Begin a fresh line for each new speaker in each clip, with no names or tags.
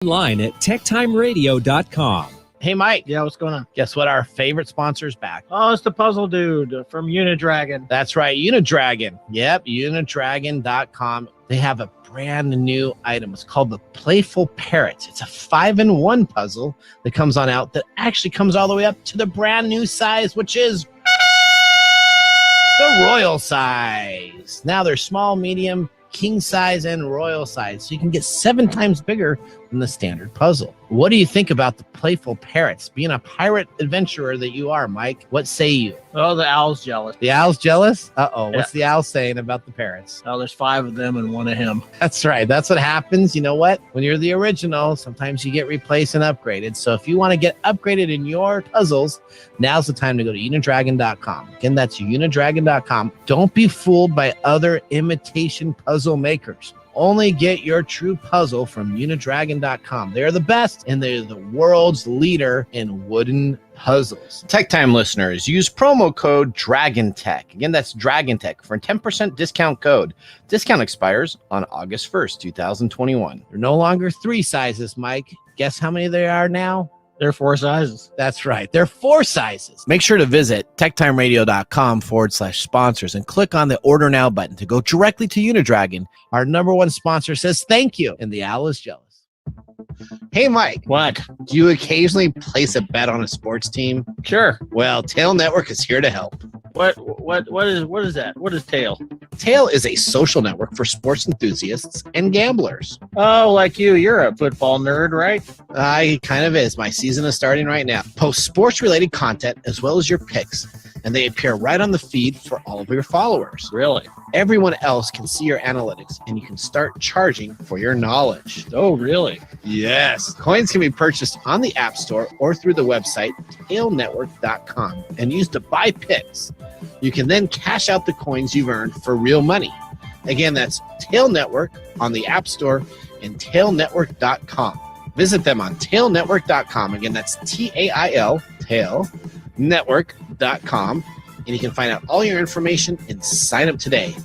Online at techtimeradio.com.
Hey, Mike.
Yeah, what's going on?
Guess what? Our favorite sponsor's back.
Oh, it's the puzzle dude from Unidragon.
That's right, Unidragon. Yep, Unidragon.com. They have a brand new item. It's called the Playful Parrot. It's a 5-in-1 puzzle that comes on out that actually comes all the way up to the brand new size, which is the royal size. Now they're small, medium, king size, and royal size. So you can get 7 times bigger than the standard puzzle. What do you think about the Playful Parrots? Being a pirate adventurer that you are, Mike, what say you?
Oh, the owl's jealous.
The owl's jealous? Uh-oh.
Yeah.
What's the owl saying about the parrots?
Oh, there's 5 of them and 1 of him.
That's right. That's what happens. You know what? When you're the original, sometimes you get replaced and upgraded. So if you want to get upgraded in your puzzles, now's the time to go to Unidragon.com. Again, that's Unidragon.com. Don't be fooled by other imitation puzzle makers. Only get your true puzzle from Unidragon.com. They're the best, and they're the world's leader in wooden puzzles. Tech Time listeners, use promo code DRAGONTECH. Again, that's DRAGONTECH for a 10% discount code. Discount expires on August 1st, 2021. They're no longer 3 sizes, Mike. Guess how many there are now?
They're 4 sizes.
That's right. They're 4 sizes. Make sure to visit techtimeradio.com/sponsors and click on the Order Now button to go directly to Unidragon. Our #1 sponsor says thank you, and the owl is jealous. Hey, Mike.
What?
Do you occasionally place a bet on a sports team?
Sure.
Well, Tail Network is here to help.
What is that? What is Tail?
Tail is a social network for sports enthusiasts and gamblers.
Oh, like you. You're a football nerd, right?
It kind of is. My season is starting right now. Post sports-related content as well as your picks, and they appear right on the feed for all of your followers.
Really?
Everyone else can see your analytics, and you can start charging for your knowledge.
Oh, really?
Yes. Coins can be purchased on the App Store or through the website tailnetwork.com and used to buy picks. You can then cash out the coins you've earned for real money. Again, that's Tail Network on the App Store and tailnetwork.com. Visit them on tailnetwork.com. Again, that's TAIL, tailnetwork.com. And you can find out all your information and sign up today.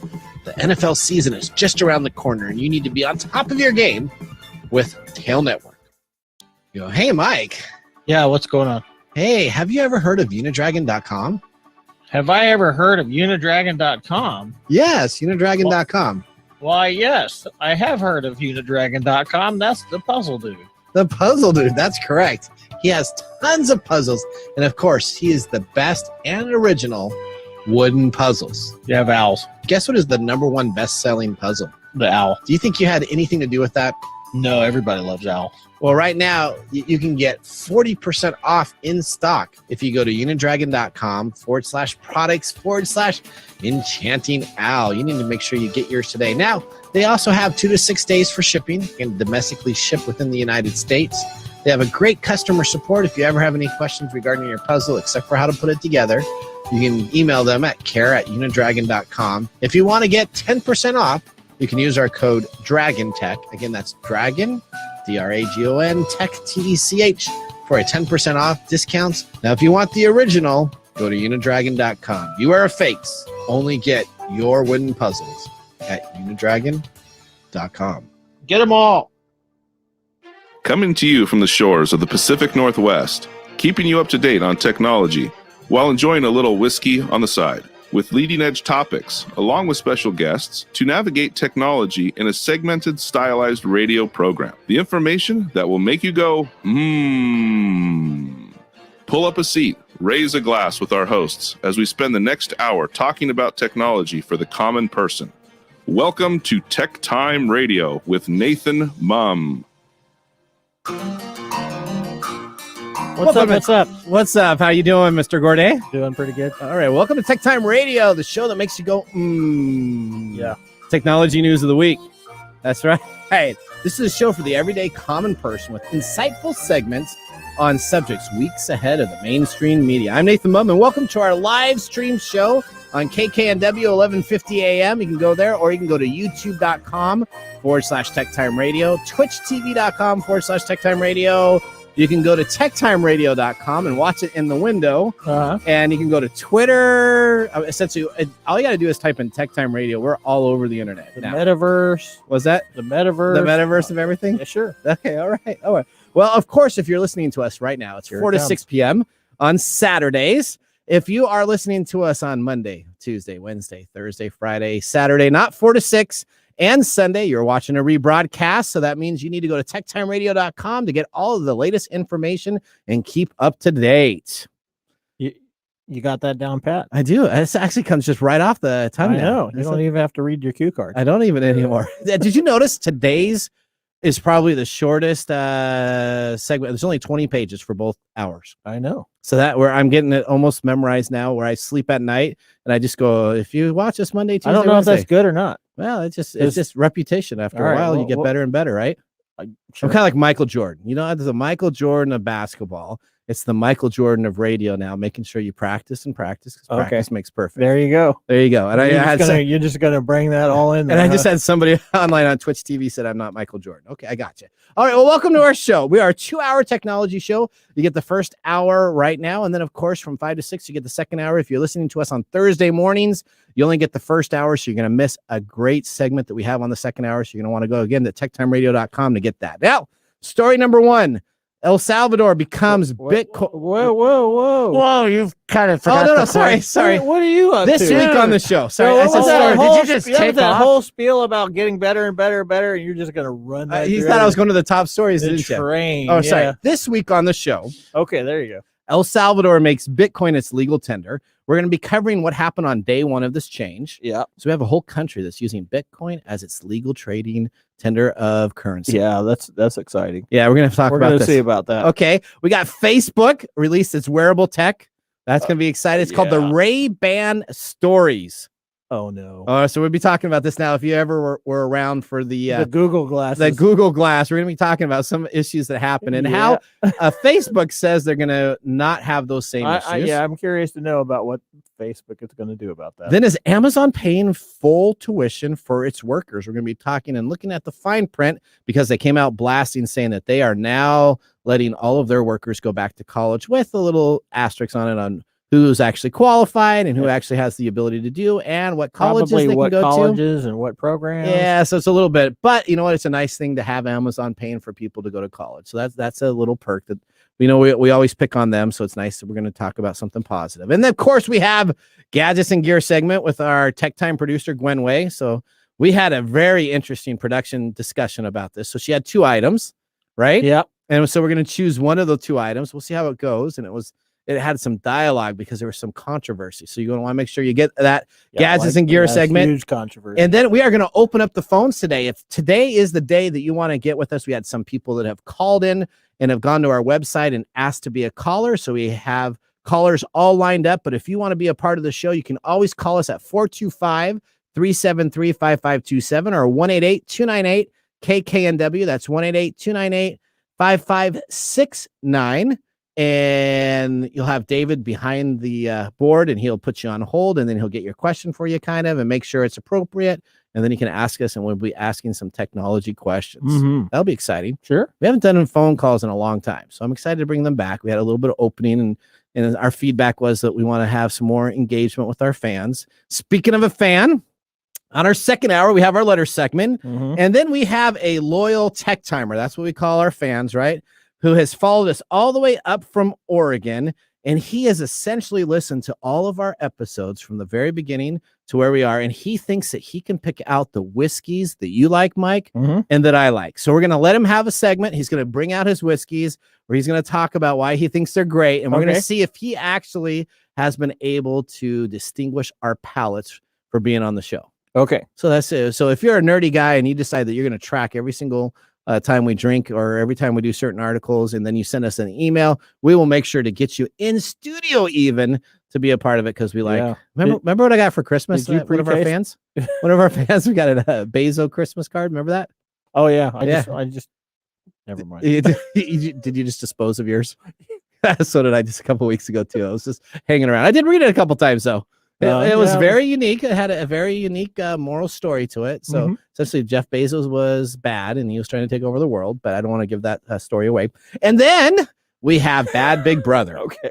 The NFL season is just around the corner, and you need to be on top of your game with Tail Network. You go, hey, Mike.
Yeah, what's going on?
Hey, have you ever heard of Unidragon.com?
Have I ever heard of Unidragon.com?
Yes, Unidragon.com.
Why, yes, I have heard of Unidragon.com. That's the puzzle dude.
The puzzle dude, that's correct. He has tons of puzzles, and of course, he is the best and original wooden puzzles.
You have owls.
Guess what is the #1 best-selling puzzle?
The owl.
Do you think you had anything to do with that?
No, everybody loves owls.
Well, right now, you can get 40% off in stock if you go to unidragon.com/products/enchanting owl. You need to make sure you get yours today. Now, they also have 2 to 6 days for shipping. You can domestically ship within the United States. They have a great customer support. If you ever have any questions regarding your puzzle, except for how to put it together, you can email them at care@unidragon.com. If you want to get 10% off, you can use our code DRAGONTECH. Again, that's Dragon, DRAGON, Tech, TECH, for a 10% off discounts. Now, if you want the original, go to unidragon.com. Beware of fakes. Only get your wooden puzzles at unidragon.com.
Get them all.
Coming to you from the shores of the Pacific Northwest, keeping you up to date on technology while enjoying a little whiskey on the side, with leading-edge topics, along with special guests, to navigate technology in a segmented, stylized radio program. The information that will make you go, Pull up a seat, raise a glass with our hosts as we spend the next hour talking about technology for the common person. Welcome to Tech Time Radio with Nathan Mumm.
What's up?
What's up? How you doing, Mr. Gordy?
Doing pretty good.
All right, welcome to Tech Time Radio, the show that makes you go,
Yeah.
Technology news of the week. That's right. Hey, this is a show for the everyday common person with insightful segments on subjects weeks ahead of the mainstream media. I'm Nathan Mumm, and welcome to our live stream show on KKNW 1150 AM. You can go there, or you can go to youtube.com/TechTime Radio, twitchtv.com/TechTime Radio, You can go to techtimeradio.com and watch it in the window. And you can go to Twitter. Essentially, all you got to do is type in Tech Time Radio. We're all over the internet.
The metaverse.
Was that?
The metaverse.
The metaverse of everything?
Yeah, sure.
Okay, all right. Well, of course, if you're listening to us right now, it's 4 to 6 p.m. on Saturdays. If you are listening to us on Monday, Tuesday, Wednesday, Thursday, Friday, Saturday, not 4 to 6, and Sunday, you're watching a rebroadcast. So that means you need to go to techtimeradio.com to get all of the latest information and keep up to date.
You got that down pat?
I do. This actually comes just right off the tongue.
I know. You don't even have to read your cue card.
I don't even anymore. Did you notice today's is probably the shortest segment? There's only 20 pages for both hours.
I know.
So that where I'm getting it almost memorized now, where I sleep at night and I just go, if you watch this Monday, Tuesday,
I don't know
Wednesday.
if that's good or not.
Well, it's just reputation. After a while, you get better and better, right?
Sure.
I'm kind of like Michael Jordan. You know, there's a Michael Jordan of basketball. It's the Michael Jordan of radio now, making sure you practice and practice, because practice makes perfect.
There you go.
There you go. And
you're just gonna bring that all in there.
And I just had somebody online on Twitch TV said I'm not Michael Jordan. Okay, I got you. All right, well, welcome to our show. We are a 2-hour technology show. You get the first hour right now, and then of course from 5 to 6 you get the second hour. If you're listening to us on Thursday mornings, you only get the first hour, so you're going to miss a great segment that we have on the second hour. So you're going to want to go again to techtimeradio.com to get that. Now, story number 1. El Salvador becomes Bitcoin.
Whoa! You've kind of forgot.
Oh no! Sorry.
What are you up
this
to?
week on the show? Sorry,
I said
sorry.
Did
you just take
that
off?
whole spiel about getting better and better and better, and you're just gonna run that?
He thought I was going to the top stories.
The
didn't you?
train.
Oh, sorry. This week on the show.
Okay, there you go.
El Salvador makes Bitcoin its legal tender. We're going to be covering what happened on day 1 of this change.
Yeah.
So we have a whole country that's using Bitcoin as its legal trading tender of currency.
Yeah, that's exciting.
Yeah, we're going to talk about this.
We're going to see about that.
Okay. We got Facebook released its wearable tech. That's going to be exciting. It's called the Ray-Ban Stories.
Oh, no.
So we'll be talking about this now. If you ever were around for the
Google Glass,
we're going to be talking about some issues that happen and how Facebook says they're going to not have those same issues.
I'm curious to know about what Facebook is going to do about that.
Then is Amazon paying full tuition for its workers? We're going to be talking and looking at the fine print because they came out blasting saying that they are now letting all of their workers go back to college with a little asterisk on it on who's actually qualified and who actually has the ability to do and what colleges they can go to.
And what programs.
Yeah, so it's a little bit, but you know what? It's a nice thing to have Amazon paying for people to go to college. So that's a little perk that we always pick on them. So it's nice that we're going to talk about something positive. And then of course we have Gadgets and Gear segment with our Tech Time producer Gwen Way. So we had a very interesting production discussion about this. So she had 2 items, right?
Yeah.
And so we're going to choose one of the 2 items. We'll see how it goes. And it had some dialogue because there was some controversy. So you're going to want to make sure you get that Gadgets and Gear segment.
Huge controversy.
And then we are going to open up the phones today. If today is the day that you want to get with us, we had some people that have called in and have gone to our website and asked to be a caller. So we have callers all lined up. But if you want to be a part of the show, you can always call us at 425-373-5527 or 188-298-KKNW. That's 188-298-5569. And you'll have David behind the board and he'll put you on hold and then he'll get your question for you and make sure it's appropriate. And then you can ask us and we'll be asking some technology questions.
Mm-hmm.
That'll be exciting.
Sure.
We haven't done phone calls in a long time. So I'm excited to bring them back. We had a little bit of opening and our feedback was that we want to have some more engagement with our fans. Speaking of a fan, on our second hour, we have our letter segment.
Mm-hmm.
And then we have a loyal tech timer. That's what we call our fans, right? Who has followed us all the way up from Oregon. And he has essentially listened to all of our episodes from the very beginning to where we are. And he thinks that he can pick out the whiskeys that you like, Mike, and that I like. So we're going to let him have a segment. He's going to bring out his whiskeys where he's going to talk about why he thinks they're great. And we're going to see if he actually has been able to distinguish our palates for being on the show.
Okay.
So that's it. So if you're a nerdy guy and you decide that you're going to track every single time we drink or every time we do certain articles, and then you send us an email, we will make sure to get you in studio even to be a part of it because we like. Remember what I got for Christmas? One of our fans, we got a Bezo Christmas card. Remember that?
Oh yeah, I just never mind.
Did you just dispose of yours? So did I just a couple weeks ago too. I was just hanging around. I did read it a couple times though. It was very unique. It had a very unique moral story to it. So essentially, Jeff Bezos was bad, and he was trying to take over the world. But I don't want to give that story away. And then we have Bad Big Brother.
Okay.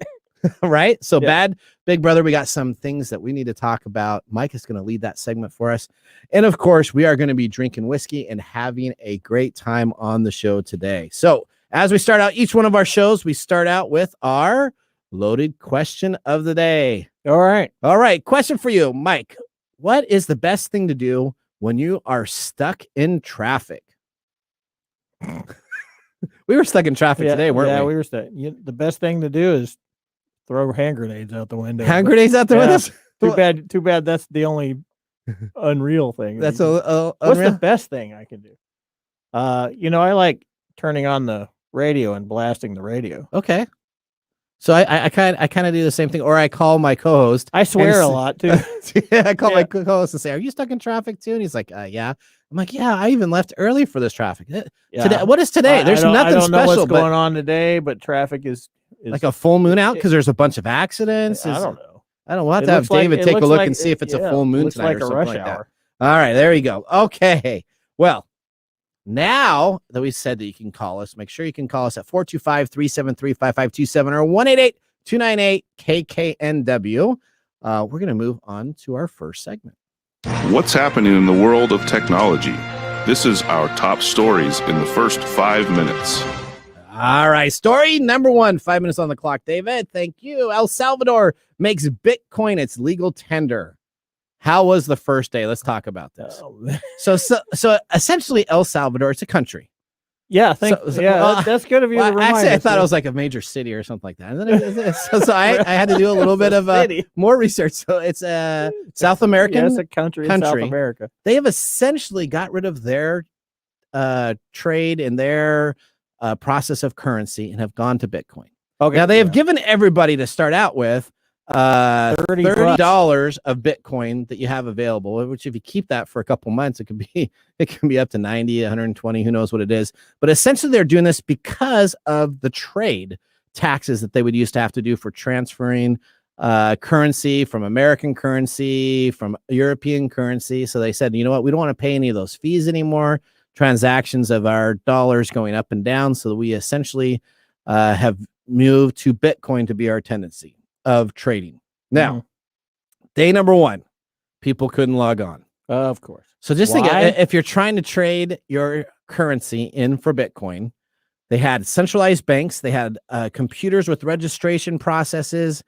Right? So Bad Big Brother, we got some things that we need to talk about. Mike is going to lead that segment for us. And of course, we are going to be drinking whiskey and having a great time on the show today. So as we start out each one of our shows, we start out with our loaded question of the day.
All right.
All right. Question for you, Mike. What is the best thing to do when you are stuck in traffic? We were stuck in traffic today, weren't we?
Yeah, we were stuck. The best thing to do is throw hand grenades out the window.
Hand grenades out the window?
Too bad. That's the only unreal thing.
That's
what's the best thing I can do? I like turning on the radio and blasting the radio.
Okay. So I kind of do the same thing, or I call my co-host.
I swear a lot too.
I call my co-host and say, "Are you stuck in traffic too?" And he's like, "Yeah." I'm like, "Yeah, I even left early for this traffic." Today, what is today? There's nothing
I don't
special.
know what's going on today, but traffic is
like a full moon out because there's a bunch of accidents.
I don't know.
I don't want to have David take a look and see if it's a full moon tonight or something like that. All right, there you go. Okay, well. Now that we said that you can call us, make sure you can call us at 425-373-5527 or 1-888-298-KKNW. We're going to move on to our first segment.
What's happening in the world of technology? This is our top stories in the first 5 minutes.
All right. Story number 1, 5 minutes on the clock, David. Thank you. El Salvador makes Bitcoin its legal tender. How was the first day? Let's talk about this. So essentially, El Salvador, it's a country.
Yeah, that's good of you to remind
actually, I
us.
thought it was like a major city or something like that. And then I had to do a little bit of more research. So it's South American.
Yeah, it's a country in South America.
They have essentially got rid of their trade and their process of currency and have gone to Bitcoin. Okay. Now they have given everybody to start out with $30 of Bitcoin that you have available, which if you keep that for a couple months, it can be up to 90, 120, who knows what it is. But essentially they're doing this because of the trade taxes that they would used to have to do for transferring currency from American currency, from European currency. So they said, you know what, we don't want to pay any of those fees anymore, transactions of our dollars going up and down. So we essentially have moved to Bitcoin to be our tendency of trading. Now, day number 1, people couldn't log on.
Of course.
So just think, if you're trying to trade your currency in for Bitcoin, they had centralized banks, they had computers with registration processes,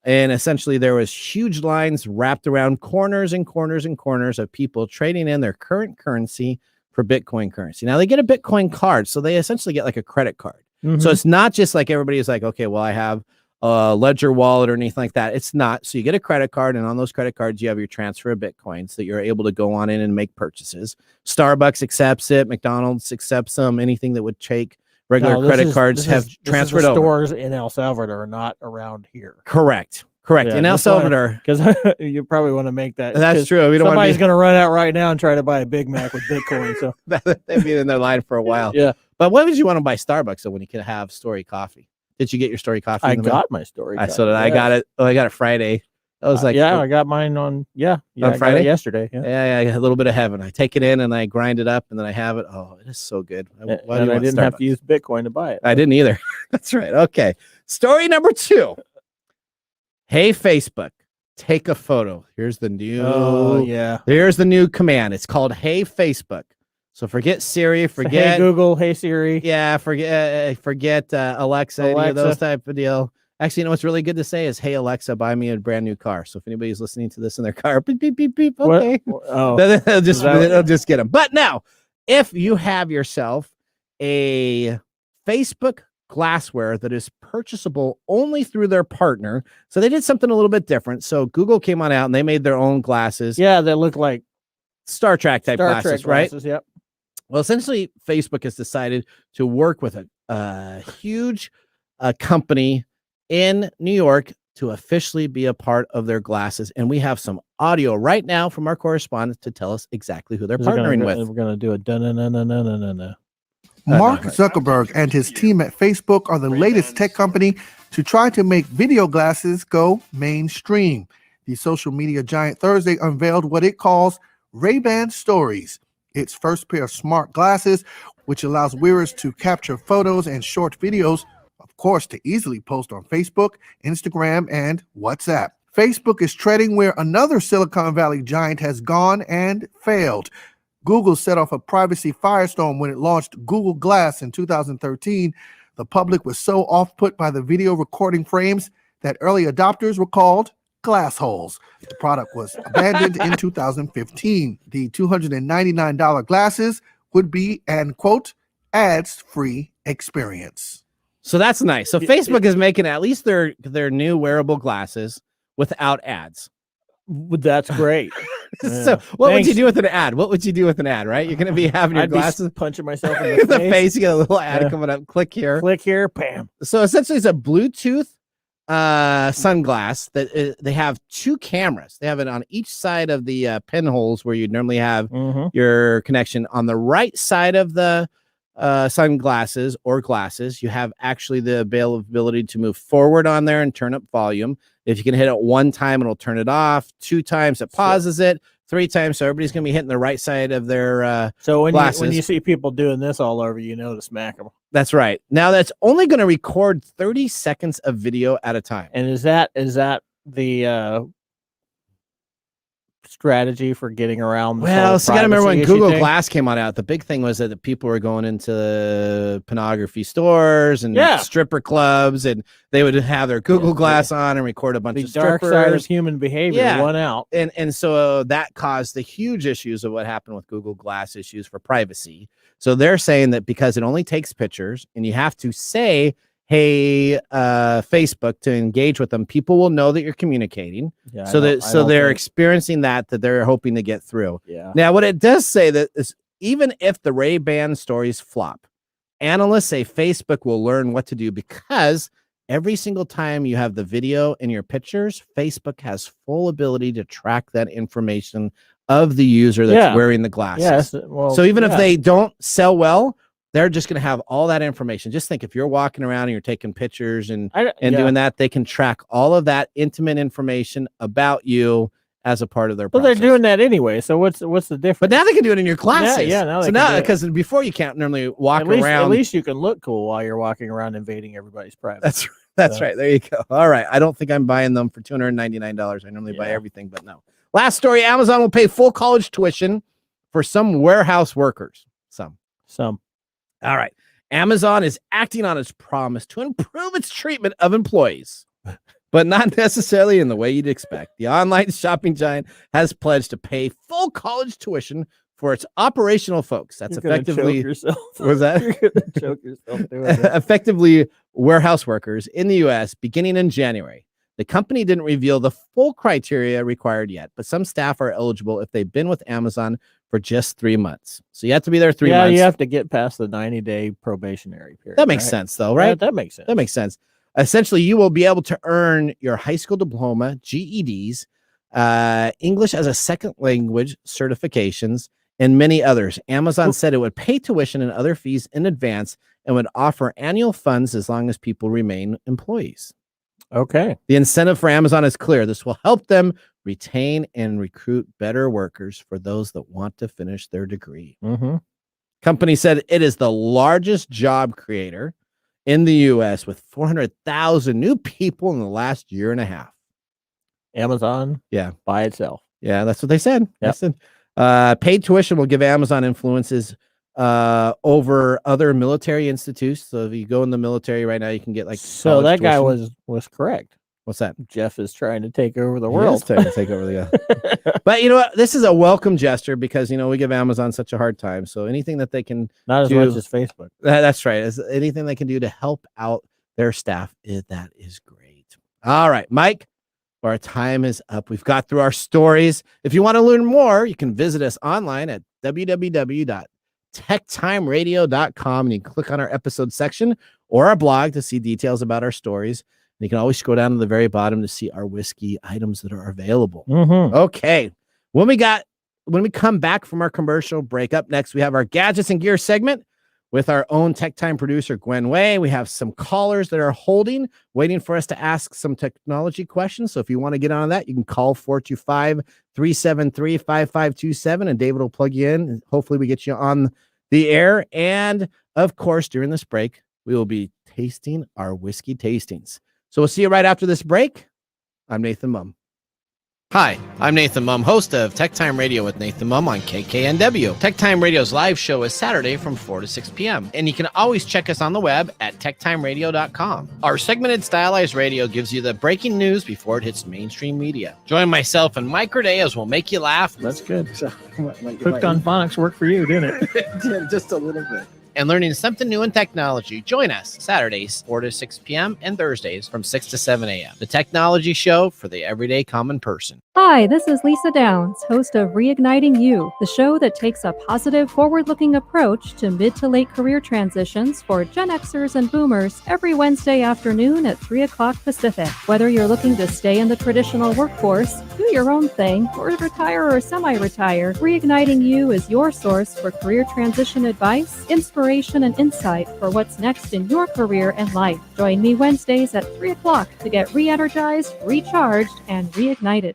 and essentially there was huge lines wrapped around corners and corners and corners of people trading in their current currency for Bitcoin currency. Now they get a Bitcoin card, so they essentially get like a credit card. So it's not just like everybody is like, okay, well, I have Ledger wallet or anything like that. It's not. So you get a credit card, and on those credit cards, you have your transfer of Bitcoin so that you're able to go on in and make purchases. Starbucks accepts it. McDonald's accepts them. Anything that would take regular credit cards have transferred over.
Stores in El Salvador, not around here.
Correct. Yeah, in El Salvador.
Because you probably want to make that.
That's true.
Somebody's going to run out right now and try to buy a Big Mac with Bitcoin. So
they've been in their line for a while. Yeah. But why would you want to buy Starbucks when you can have Story coffee? Did you get your Story coffee?
I got my Story coffee.
So did I. Got it. Oh, I got it Friday. I was like,
I got mine on
Friday,
got it yesterday. Yeah,
a little bit of heaven. I take it in and I grind it up and then I have it. Oh, it is so good.
And I didn't have to use Bitcoin to buy it.
I didn't either. That's right. Okay. Story number 2. Hey, Facebook, take a photo. Here's the new. Here's the new command. It's called Hey, Facebook. So forget Siri, forget
Hey Google, Hey Siri.
Yeah, forget Alexa, any of those type of deal. Actually, you know what's really good to say is, "Hey Alexa, buy me a brand new car." So if anybody's listening to this in their car, beep beep beep beep. Okay, they'll just get them. But now, if you have yourself a Facebook glassware that is purchasable only through their partner, so they did something a little bit different. So Google came on out and they made their own glasses.
Yeah, they look like
Star Trek type glasses, right?
Yep.
Well, essentially, Facebook has decided to work with a huge company in New York to officially be a part of their glasses. And we have some audio right now from our correspondent to tell us exactly who they're partnering with.
We're going to do a dun-dun-dun-dun-dun-dun-dun.
Mark Zuckerberg and his team at Facebook are the latest tech company to try to make video glasses go mainstream. The social media giant Thursday unveiled what it calls Ray-Ban Stories, its first pair of smart glasses, which allows wearers to capture photos and short videos, of course, to easily post on Facebook, Instagram, and WhatsApp. Facebook is treading where another Silicon Valley giant has gone and failed. Google set off a privacy firestorm when it launched Google Glass in 2013. The public was so off-put by the video recording frames that early adopters were called glass holes. The product was abandoned in 2015. The $299 glasses would be an, quote, ads-free experience.
So that's nice. So Facebook is making at least their new wearable glasses without ads.
That's great.
So what would you do with an ad? What would you do with an ad, right? You're going to be having your glasses.
Punching myself in
the face. You get a little ad coming up. Click here.
Bam.
So essentially it's a Bluetooth sunglass that they have two cameras. They have it on each side of the pinholes where you normally have your connection. On the right side of the sunglasses or glasses, you have actually the availability to move forward on there and turn up volume. If you can hit it one time, it'll turn it off. 2 times, it pauses it. 3 times, so everybody's gonna be hitting the right side of their
so when
glasses.
when you see people doing this all over, you know to smack them.
That's right. Now that's only going to record 30 seconds of video at a time.
And is that the strategy for getting around?
Well, so you got to remember when Google Glass came out, the big thing was that the people were going into pornography stores and stripper clubs, and they would have their Google Glass on and record a bunch of strippers.
The dark side of human behavior won out.
And so that caused the huge issues of what happened with Google Glass issues for privacy. So they're saying that because it only takes pictures and you have to say, hey, Facebook, to engage with them, people will know that you're communicating. Yeah, so they're experiencing that they're hoping to get through.
Yeah.
Now, what it does say that is even if the Ray-Ban stories flop, analysts say Facebook will learn what to do because every single time you have the video and your pictures, Facebook has full ability to track that information of the user that's wearing the glasses.
Yes. Well,
so even if they don't sell well, they're just going to have all that information. Just think if you're walking around and you're taking pictures and doing that, they can track all of that intimate information about you as a part of their process.
Well, they're doing that anyway. So what's the difference?
But now they can do it in your glasses.
Yeah, now
so now because before you can't normally walk around.
At least you can look cool while you're walking around invading everybody's privacy.
That's right. There you go. All right. I don't think I'm buying them for $299. I normally buy everything, but no. Last story, Amazon will pay full college tuition for some warehouse workers. Some. All right. Amazon is acting on its promise to improve its treatment of employees, but not necessarily in the way you'd expect. The online shopping giant has pledged to pay full college tuition for its operational folks. That's effectively
yourself.
Was that?
You're gonna choke yourself doing that.
Effectively warehouse workers in the U.S. beginning in January. The company didn't reveal the full criteria required yet, but some staff are eligible if they've been with Amazon for just 3 months. So you have to be there 3 months.
Yeah, you have to get past the 90-day probationary period.
That makes sense, though, right?
That makes sense.
That makes sense. Essentially, you will be able to earn your high school diploma, GEDs, English as a second language certifications, and many others. Amazon said it would pay tuition and other fees in advance and would offer annual funds as long as people remain employees.
Okay.
The incentive for Amazon is clear. This will help them retain and recruit better workers for those that want to finish their degree. Company said it is the largest job creator in the U.S. with 400,000 new people in the last year and a half.
Amazon, by itself.
Yeah, that's what they said.
Yep.
They said, paid tuition will give Amazon influences over other military institutes. So if you go in the military right now, you can get like.
So that guy was correct.
What's that?
Jeff is trying to take over the world.
Trying to take over the. But you know what? This is a welcome gesture because we give Amazon such a hard time. So anything that they can
not as much as Facebook.
That's right. Anything they can do to help out their staff that is great. All right, Mike. Our time is up. We've got through our stories. If you want to learn more, you can visit us online at www.techtimeradio.com and you can click on our episode section or our blog to see details about our stories. And you can always scroll down to the very bottom to see our whiskey items that are available. Okay. When we come back from our commercial break, up next, we have our gadgets and gear segment with our own Tech Time producer, Gwen Way. We have some callers that are waiting for us to ask some technology questions. So if you want to get on that, you can call 425-373-5527, and David will plug you in. And hopefully we get you on the air. And of course, during this break, we will be tasting our whiskey tastings. So we'll see you right after this break. I'm Nathan Mumm. Hi, I'm Nathan Mumm, host of Tech Time Radio with Nathan Mumm on KKNW. Tech Time Radio's live show is Saturday from 4 to 6 p.m. And you can always check us on the web at techtimeradio.com. Our segmented stylized radio gives you the breaking news before it hits mainstream media. Join myself and Mike Corday as we'll make you laugh.
That's good. So, Hooked on Phonics worked for you, didn't it?
Just a little bit. And learning something new in technology. Join us Saturdays, 4 to 6 p.m. and Thursdays from 6 to 7 a.m. The technology show for the everyday common person.
Hi, this is Lisa Downs, host of Reigniting You, the show that takes a positive, forward-looking approach to mid to late career transitions for Gen Xers and Boomers every Wednesday afternoon at 3 o'clock Pacific. Whether you're looking to stay in the traditional workforce, do your own thing, or retire or semi-retire, Reigniting You is your source for career transition advice, inspiration, and insight for what's next in your career and life. Join me Wednesdays at 3 o'clock to get re-energized, recharged, and reignited.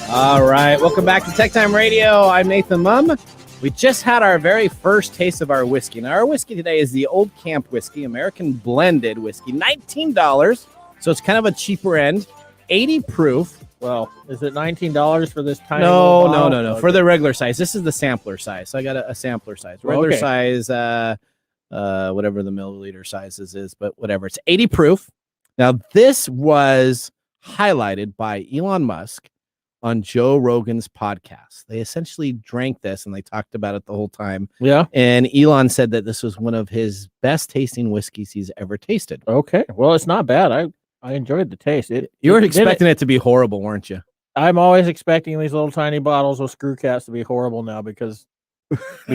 All right, welcome back to Tech Time Radio. I'm Nathan Mumm. We just had our very first taste of our whiskey. Now, our whiskey today is the Old Camp Whiskey, American blended whiskey, $19. So it's kind of a cheaper end, 80 proof.
Well, is it $19 for this tiny?
No.
Okay.
For the regular size. This is the sampler size. So I got a sampler size. Regular size, whatever the milliliter sizes is, but whatever. It's 80 proof. Now, this was highlighted by Elon Musk on Joe Rogan's podcast. They essentially drank this and they talked about it the whole time.
Yeah.
And Elon said that this was one of his best tasting whiskeys he's ever tasted.
Okay. Well, it's not bad. I enjoyed the taste.
You were expecting it to be horrible, weren't you?
I'm always expecting these little tiny bottles with screw caps to be horrible now because that's
we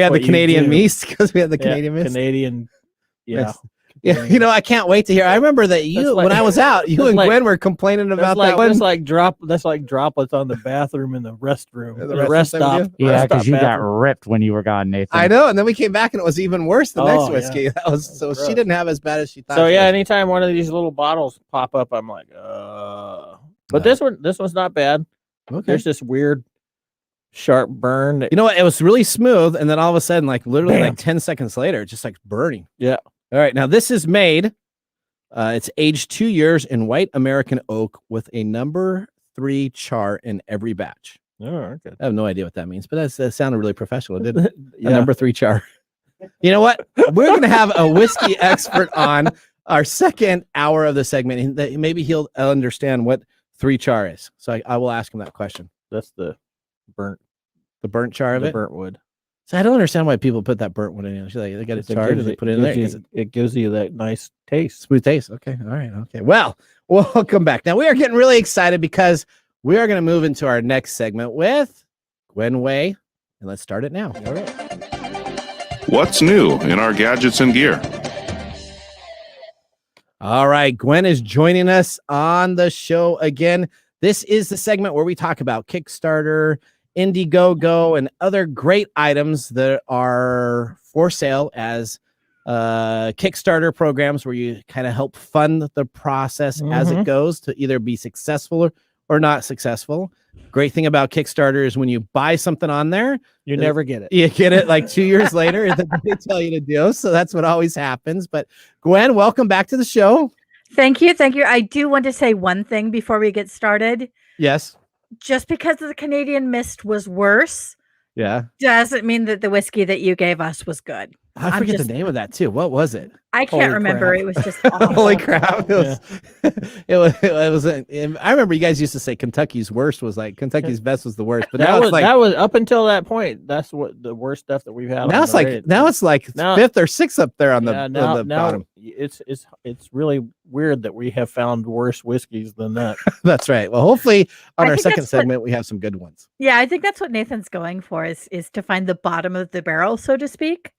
had
what
the Canadian
you do.
mist because we had the Canadian mist.
Canadian. Yeah.
Yeah, you know, I can't wait to hear. I remember that when I was out, you and Gwen were complaining about that.
That's like droplets on the bathroom in the restroom. The rest stop.
Yeah, because you got ripped when you were gone, Nathan.
I know, and then we came back and it was even worse the next whiskey. Yeah. That was so she didn't have as bad as she thought.
So yeah, anytime one of these little bottles pop up, I'm like, But this one's not bad.
Okay.
There's this weird sharp burn.
You know what? It was really smooth, and then all of a sudden, like literally like 10 seconds later, just like burning.
Yeah.
All right, now this is made. It's aged 2 years in white American oak with a number 3 char in every batch.
Oh, okay.
I have no idea what that means, but that sounded really professional, didn't it?
Yeah.
A number 3 char. You know what? We're going to have a whiskey expert on our second hour of the segment, and maybe he'll understand what 3 char is. So I will ask him that question.
That's the burnt
char of
the
it?
burnt wood.
So I don't understand why people put that burnt wood in. Like, they got it charred and they put it in there.
It gives you that nice taste.
Smooth taste. Okay. All right. Okay. Well, welcome back. Now we are getting really excited because we are going to move into our next segment with Gwen Way. And let's start it now. All right.
What's new in our gadgets and gear?
All right. Gwen is joining us on the show again. This is the segment where we talk about Kickstarter, Indiegogo, and other great items that are for sale as Kickstarter programs where you kind of help fund the process as it goes to either be successful or not successful. Great thing about Kickstarter is when you buy something on there,
you never get it.
You get it like 2 years later that they tell you to do. So that's what always happens. But Gwen, welcome back to the show.
Thank you. Thank you. I do want to say one thing before we get started.
Yes.
Just because the Canadian mist was worse, doesn't mean that the whiskey that you gave us was good.
I forget the name of that too. What was it?
I can't remember. Crap. It was just awful.
Holy crap! It was. I remember you guys used to say Kentucky's worst was like Kentucky's best was the worst, but
that was up until that point. That's what the worst stuff that we've had.
Now it's like fifth or sixth up there on the bottom.
It's really weird that we have found worse whiskeys than that.
That's right. Well, hopefully on our second segment we have some good ones.
Yeah, I think that's what Nathan's going for is to find the bottom of the barrel, so to speak.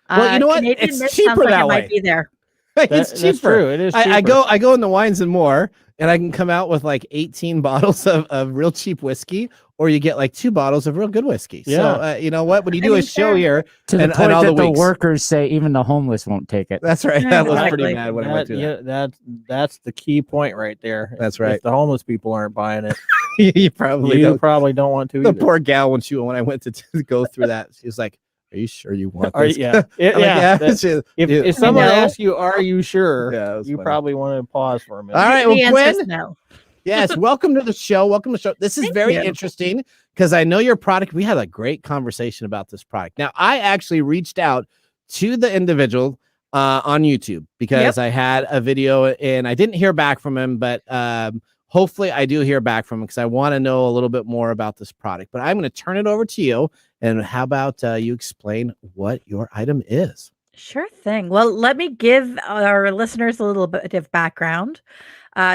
Well, you know what?
Canadian
it's cheaper that way.
Might be there.
It's cheaper.
That's true. It is cheaper.
I go in the Wines and More, and I can come out with like 18 bottles of real cheap whiskey, or you get like 2 bottles of real good whiskey.
Yeah.
So you know what? When you do a show here,
To the
and
point
all
that the
weeks-
workers say even the homeless won't take it.
That's right. That was pretty
Exactly.
mad when I went through that.
That's the key point right there.
That's
If
right.
the homeless people aren't buying it,
You probably
you probably don't want to.
The
either.
poor gal when I went to go through that, she was like, "Are you sure you want
Are-
this?"
yeah.
I'm like,
Yeah, that-
She-
If someone
know.
asks you, "Are you sure?"
Yeah, that was
you
funny.
probably want to pause for a minute.
All right,
The
well,
answer is
Gwen,
no.
yes, welcome to the show. Welcome to the show. This is
Thank
very
you.
interesting because I know your product. We had a great conversation about this product. Now, I actually reached out to the individual on YouTube because I had a video and I didn't hear back from him, but hopefully I do hear back from him because I want to know a little bit more about this product. But I'm going to turn it over to you. And how about you explain what your item is?
Sure thing. Well, let me give our listeners a little bit of background.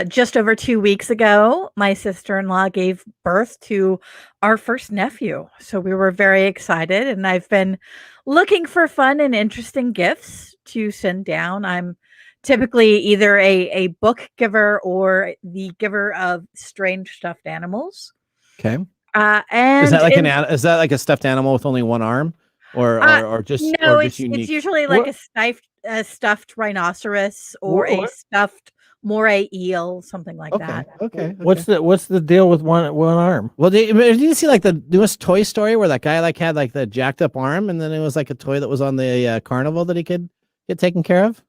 Just over 2 weeks ago, my sister-in-law gave birth to our first nephew. So we were very excited, and I've been looking for fun and interesting gifts to send down. I'm typically either a book giver or the giver of strange stuffed animals.
Okay.
And
Is that like is that like a stuffed animal with only one arm, or just
no?
or
It's
just unique?
usually like
What?
a stuffed rhinoceros or a
What?
stuffed moray eel, something like that.
Okay.
What's the deal with one arm?
Well, did you see like the newest Toy Story where that guy like had like the jacked up arm, and then it was like a toy that was on the carnival that he could get taken care of?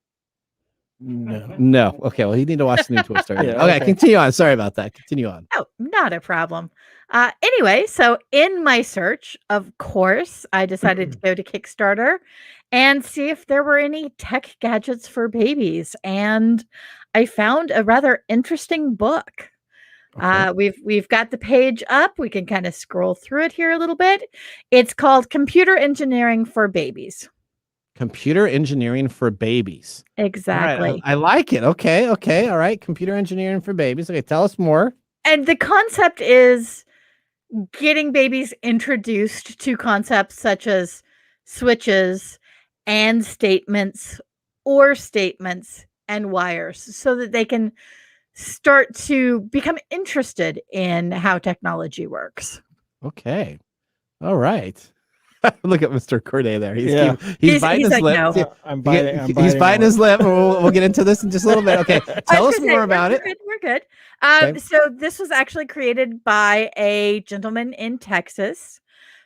No. Okay. Well, you need to watch the new Toy Story.
Yeah,
okay,
okay.
continue on. Sorry about that. Continue on.
Oh, not a problem. Anyway, so in my search, of course, I decided to go to Kickstarter and see if there were any tech gadgets for babies, and I found a rather interesting book. We've got the page up. We can kind of scroll through it here a little bit. It's called Computer Engineering for Babies.
Computer engineering for babies.
Exactly.
All right, I like it. Okay. All right. Computer engineering for babies. Okay. Tell us more.
And the concept is getting babies introduced to concepts such as switches and statements or statements and wires so that they can start to become interested in how technology works.
Okay. All right. Look at Mr. Corday there. He's biting his
like,
lip.
no.
I'm
He's biting his lip. We'll get into this in just a little bit. Okay. Tell us more about it.
We're good.
Okay.
So this was actually created by a gentleman in Texas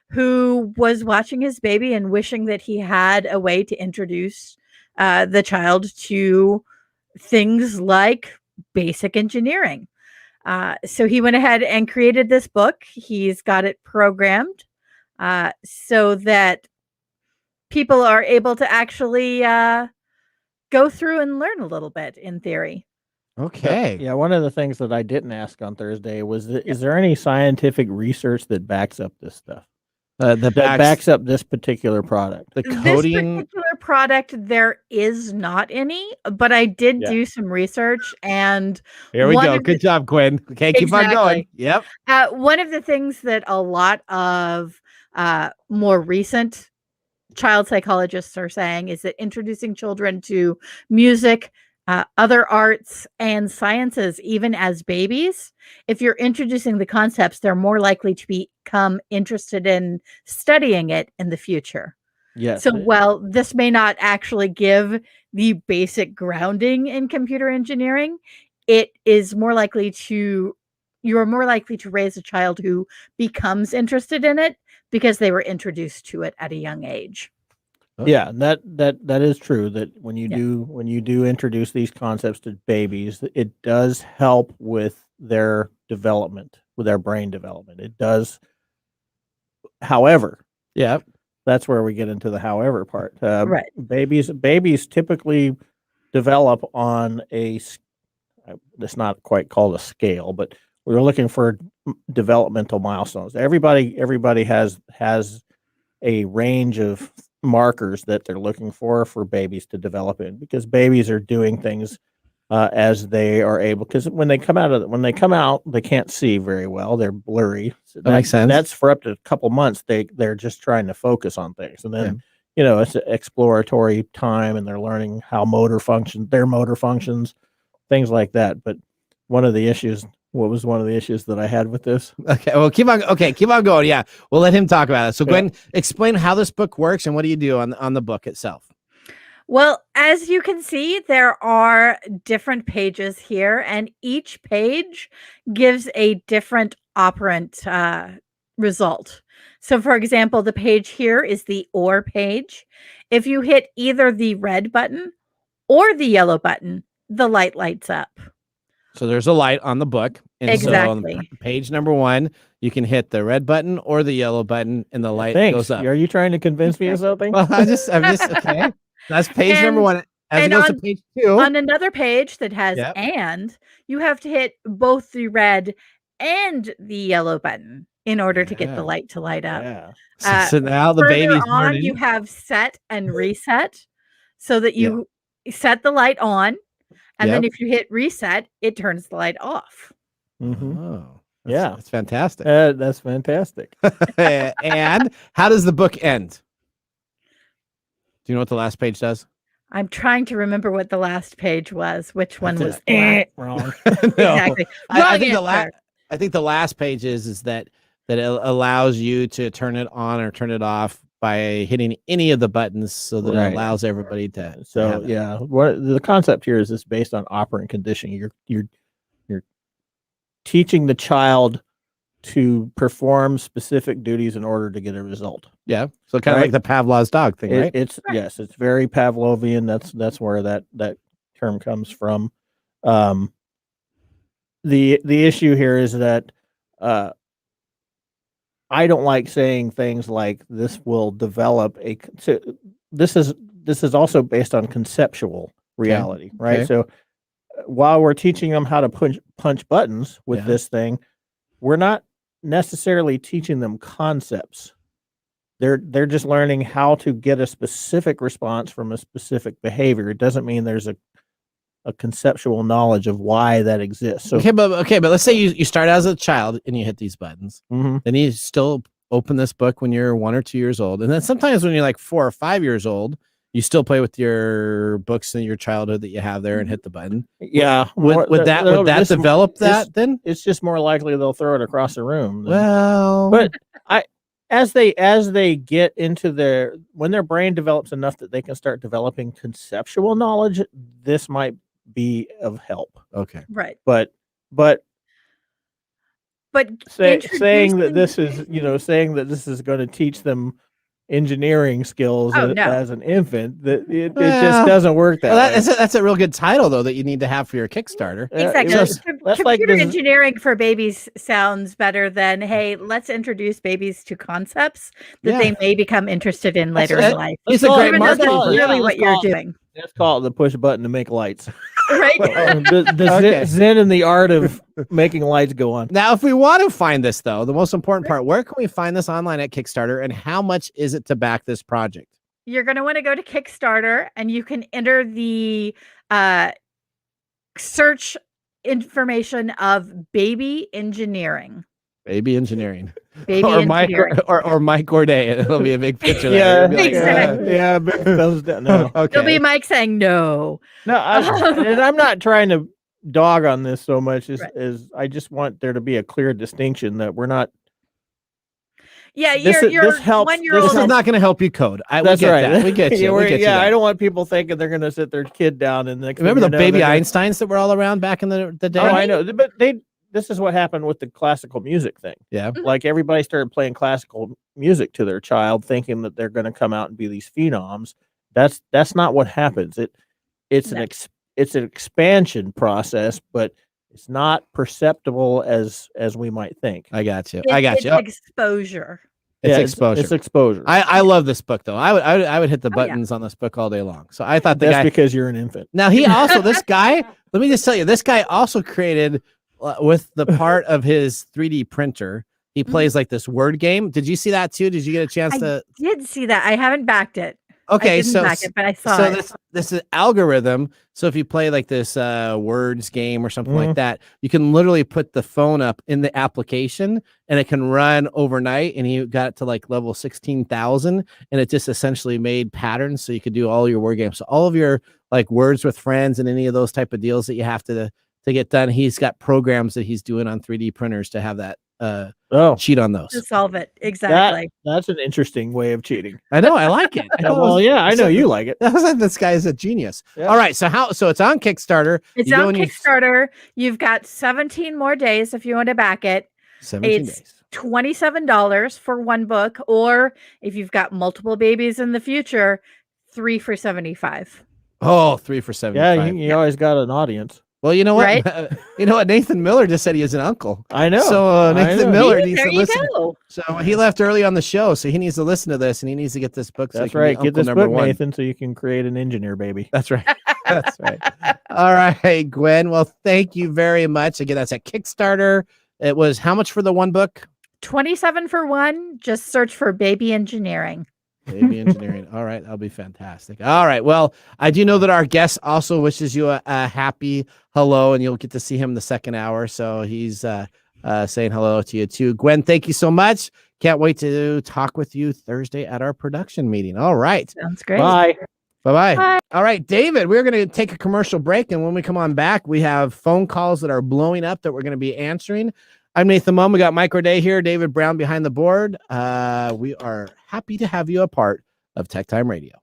who was watching his baby and wishing that he had a way to introduce the child to things like basic engineering. So he went ahead and created this book. He's got it programmed so that people are able to actually go through and learn a little bit in theory.
Okay.
Yeah, one of the things that I didn't ask on Thursday was, is there any scientific research that backs up this stuff? That backs up this particular product?
The
This
coding.
particular product, there is not any, but I did
Yeah.
do some research, and
Here we
one
go.
of
Good
the-
job, Gwen. Okay, keep on going. Yep.
one of the things that a lot of more recent child psychologists are saying is that introducing children to music, other arts, and sciences, even as babies, if you're introducing the concepts, they're more likely to become interested in studying it in the future.
Yes.
So while this may not actually give the basic grounding in computer engineering, it is more likely to, you're more likely to raise a child who becomes interested in it because they were introduced to it at a young age.
Yeah, that is true. That when you do introduce these concepts to babies, it does help with their development, with their brain development. It does. However,
Yep.
that's where we get into the however part.
Right.
Babies typically develop on it's not quite called a scale, but we're looking for developmental milestones. Everybody has a range of markers that they're looking for babies to develop in, because babies are doing things as they are able, because when they come out they can't see very well, they're blurry. So
That makes sense.
That's for up to a couple months. They're just trying to focus on things, and then it's an exploratory time, and they're learning how their motor functions, things like that. But one of the issues. What was one of the issues that I had with this?
Okay, well, keep on going. Yeah, we'll let him talk about it. So, Gwen, explain how this book works and what do you do on the book itself?
Well, as you can see, there are different pages here, and each page gives a different operant result. So, for example, the page here is the OR page. If you hit either the red button or the yellow button, the light lights up.
So there's a light on the book. And
Exactly.
So on page number 1, you can hit the red button or the yellow button and the light goes up.
Are you trying to convince me of something?
Well, I'm just okay. That's page number 1. As it goes to page 2.
On another page that has and, you have to hit both the red and the yellow button in order to get the light to light up.
Yeah.
So now the baby's
on, you have set and reset so that you set the light on. And then if you hit reset, it turns the light off.
Mm-hmm.
Oh,
that's
fantastic.
That's fantastic.
And how does the book end? Do you know what the last page does?
I'm trying to remember what the last page was. Which one was
wrong?
Exactly.
I think the last page is that it allows you to turn it on or turn it off by hitting any of the buttons, so that it allows everybody to.
So what the concept here is based on operant conditioning. You're teaching the child to perform specific duties in order to get a result.
Yeah. So kind of like the Pavlov's dog thing, right?
It's very Pavlovian. That's where that term comes from. The issue here is that I don't like saying things like this will develop this is also based on conceptual reality, right?
Okay.
So while we're teaching them how to punch buttons with this thing, we're not necessarily teaching them concepts. They're just learning how to get a specific response from a specific behavior. It doesn't mean there's a conceptual knowledge of why that exists. So
but let's say you start as a child and you hit these buttons.
Mm-hmm.
Then you still open this book when you're 1 or 2 years old, and then sometimes when you're like 4 or 5 years old, you still play with your books in your childhood that you have there and hit the button.
Yeah,
would that develop that? Then
it's just more likely they'll throw it across the room.
Well,
but as they get into when their brain develops enough that they can start developing conceptual knowledge, this might be of help.
Okay.
Right.
But saying that this is going to teach them engineering skills as an infant, that it just doesn't work that way.
That's a real good title though that you need to have for your Kickstarter.
Exactly. Computer engineering for babies sounds better than, hey, let's introduce babies to concepts that they may become interested in later in life.
It's a great
marketing.
marketing.
That's really what you're doing.
Let's call it the push button to make lights.
Right.
The zen and the art of making lights go on.
Now, if we want to find this, though, the most important part, where can we find this online at Kickstarter, and how much is it to back this project?
You're going to want to go to Kickstarter, and you can enter the search information of baby engineering.
Baby engineering.
Baby engineering.
Or Mike Gordy. It'll be a big picture.
Yeah, big thumbs down. No.
Okay.
It'll be Mike saying no.
No, and I'm not trying to dog on this so much as I just want there to be a clear distinction that we're not.
Yeah,
this helps.
1-year-old.
This is not going to help you code.
That's
get
right.
That. We get you.
I don't want people thinking they're going to sit their kid down and
remember the baby Einsteins that were all around back in the day.
Oh, I know, but this is what happened with the classical music thing.
Yeah.
Like everybody started playing classical music to their child thinking that they're going to come out and be these phenoms. That's not what happens. It's an expansion process, but it's not perceptible as we might think.
I got you.
It's exposure.
It's exposure.
It's exposure.
I love this book though. I would hit the buttons on this book all day long. So I thought
that's because you're an infant.
Now he also this guy. Let me just tell you, this guy also created with the part of his 3D printer. He plays like this word game. Did you see that too? Did you get a chance to?
I did see that. I haven't backed it.
Okay,
but I saw it.
This is algorithm. So if you play like this words game or something like that, you can literally put the phone up in the application and it can run overnight. And he got it to like level 16,000, and it just essentially made patterns so you could do all your word games. So all of your like words with friends and any of those type of deals that you have to to get done. He's got programs that he's doing on 3D printers to have that cheat on those.
To solve it. Exactly.
That's an interesting way of cheating.
I know. I like it. I
know you like it.
This guy is a genius.
Yeah.
All right. So it's on Kickstarter.
It's on Kickstarter. You've got 17 more days if you want to back it.
17
days.
days.
$27 for one book, or if you've got multiple babies in the future, 3 for $75.
Oh, 3 for $75.
Yeah, you always got an audience.
Well, you know what?
Right?
You know what? Nathan Miller just said he is an uncle.
I know.
So Nathan Miller needs
there
to
you
listen.
go.
So he left early on the show, so he needs to listen to this, and he needs to get this book. So
That's
he can
right.
be
Get
uncle
this
number
book,
one.
Nathan, so you can create an engineer baby.
That's right. That's right. All right, Gwen. Well, thank you very much. Again, that's at Kickstarter. It was how much for the one book?
27 for one. Just search for Baby Engineering.
Baby Engineering. All right, that'll be fantastic. All right. Well, I do know that our guest also wishes you a happy hello, and you'll get to see him the second hour. So he's saying hello to you too. Gwen, thank you so much. Can't wait to talk with you Thursday at our production meeting. All right.
Sounds great.
Bye.
Bye-bye.
Bye.
All right, David, we're going to take a commercial break. And when we come on back, we have phone calls that are blowing up that we're going to be answering. I'm Nathan Mumm. We got Micro Day here. David Brown behind the board. We are happy to have you a part of TechTime Radio.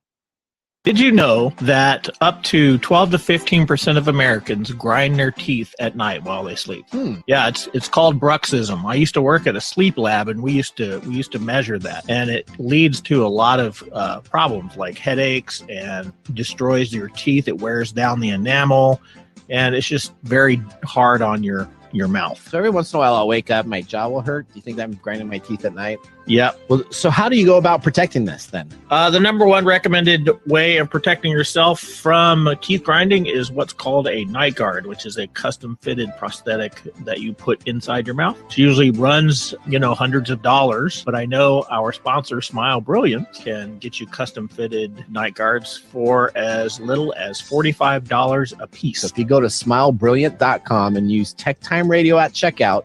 Did you know that up to 12 to 15% of Americans grind their teeth at night while they sleep? Yeah, it's called bruxism. I used to work at a sleep lab, and we used to measure that, and it leads to a lot of problems like headaches and destroys your teeth. It wears down the enamel, and it's just very hard on your mouth.
So every once in a while, I'll wake up, my jaw will hurt. Do you think that I'm grinding my teeth at night?
Yep.
Well, so how do you go about protecting this then?
The number one recommended way of protecting yourself from teeth grinding is what's called a night guard, which is a custom fitted prosthetic that you put inside your mouth. It usually runs, hundreds of dollars, but I know our sponsor, Smile Brilliant, can get you custom fitted night guards for as little as $45 a piece.
So if you go to smilebrilliant.com and use TechTime Radio at checkout,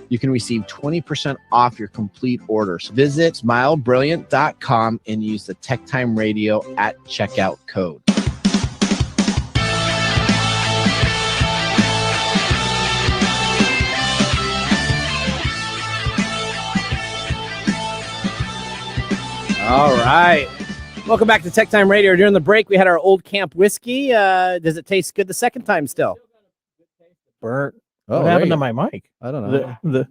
you can receive 20% off your complete order. So visit smilebrilliant.com and use the TechTime Radio at checkout code. All right. Welcome back to TechTime Radio. During the break, we had our old camp whiskey. Does it taste good the second time still?
Burnt.
Oh,
what happened to my mic?
I don't know.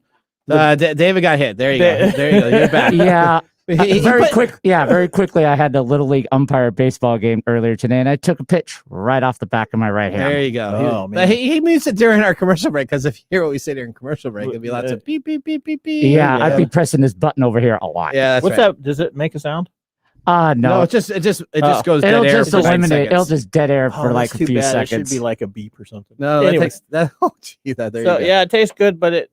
The
David got hit. There you go. There you go. You're back.
Yeah.
Very
quickly. I had the Little League umpire baseball game earlier today, and I took a pitch right off the back of my right hand.
There you go.
Oh, man.
He moves it during our commercial break because if you hear what we say during commercial break, it'll be lots of beep, beep, beep, beep, beep.
Yeah, I'd be pressing this button over here a lot.
Yeah, that's
What's
right.
that? Does it make a sound?
No, it just goes dead
It'll
air.
just
for 9
eliminate.
seconds.
It'll just dead air for like
that's
a
too
few
bad.
seconds.
It should be like a beep or something.
No,
Anyway.
there you go.
Yeah, it tastes good, but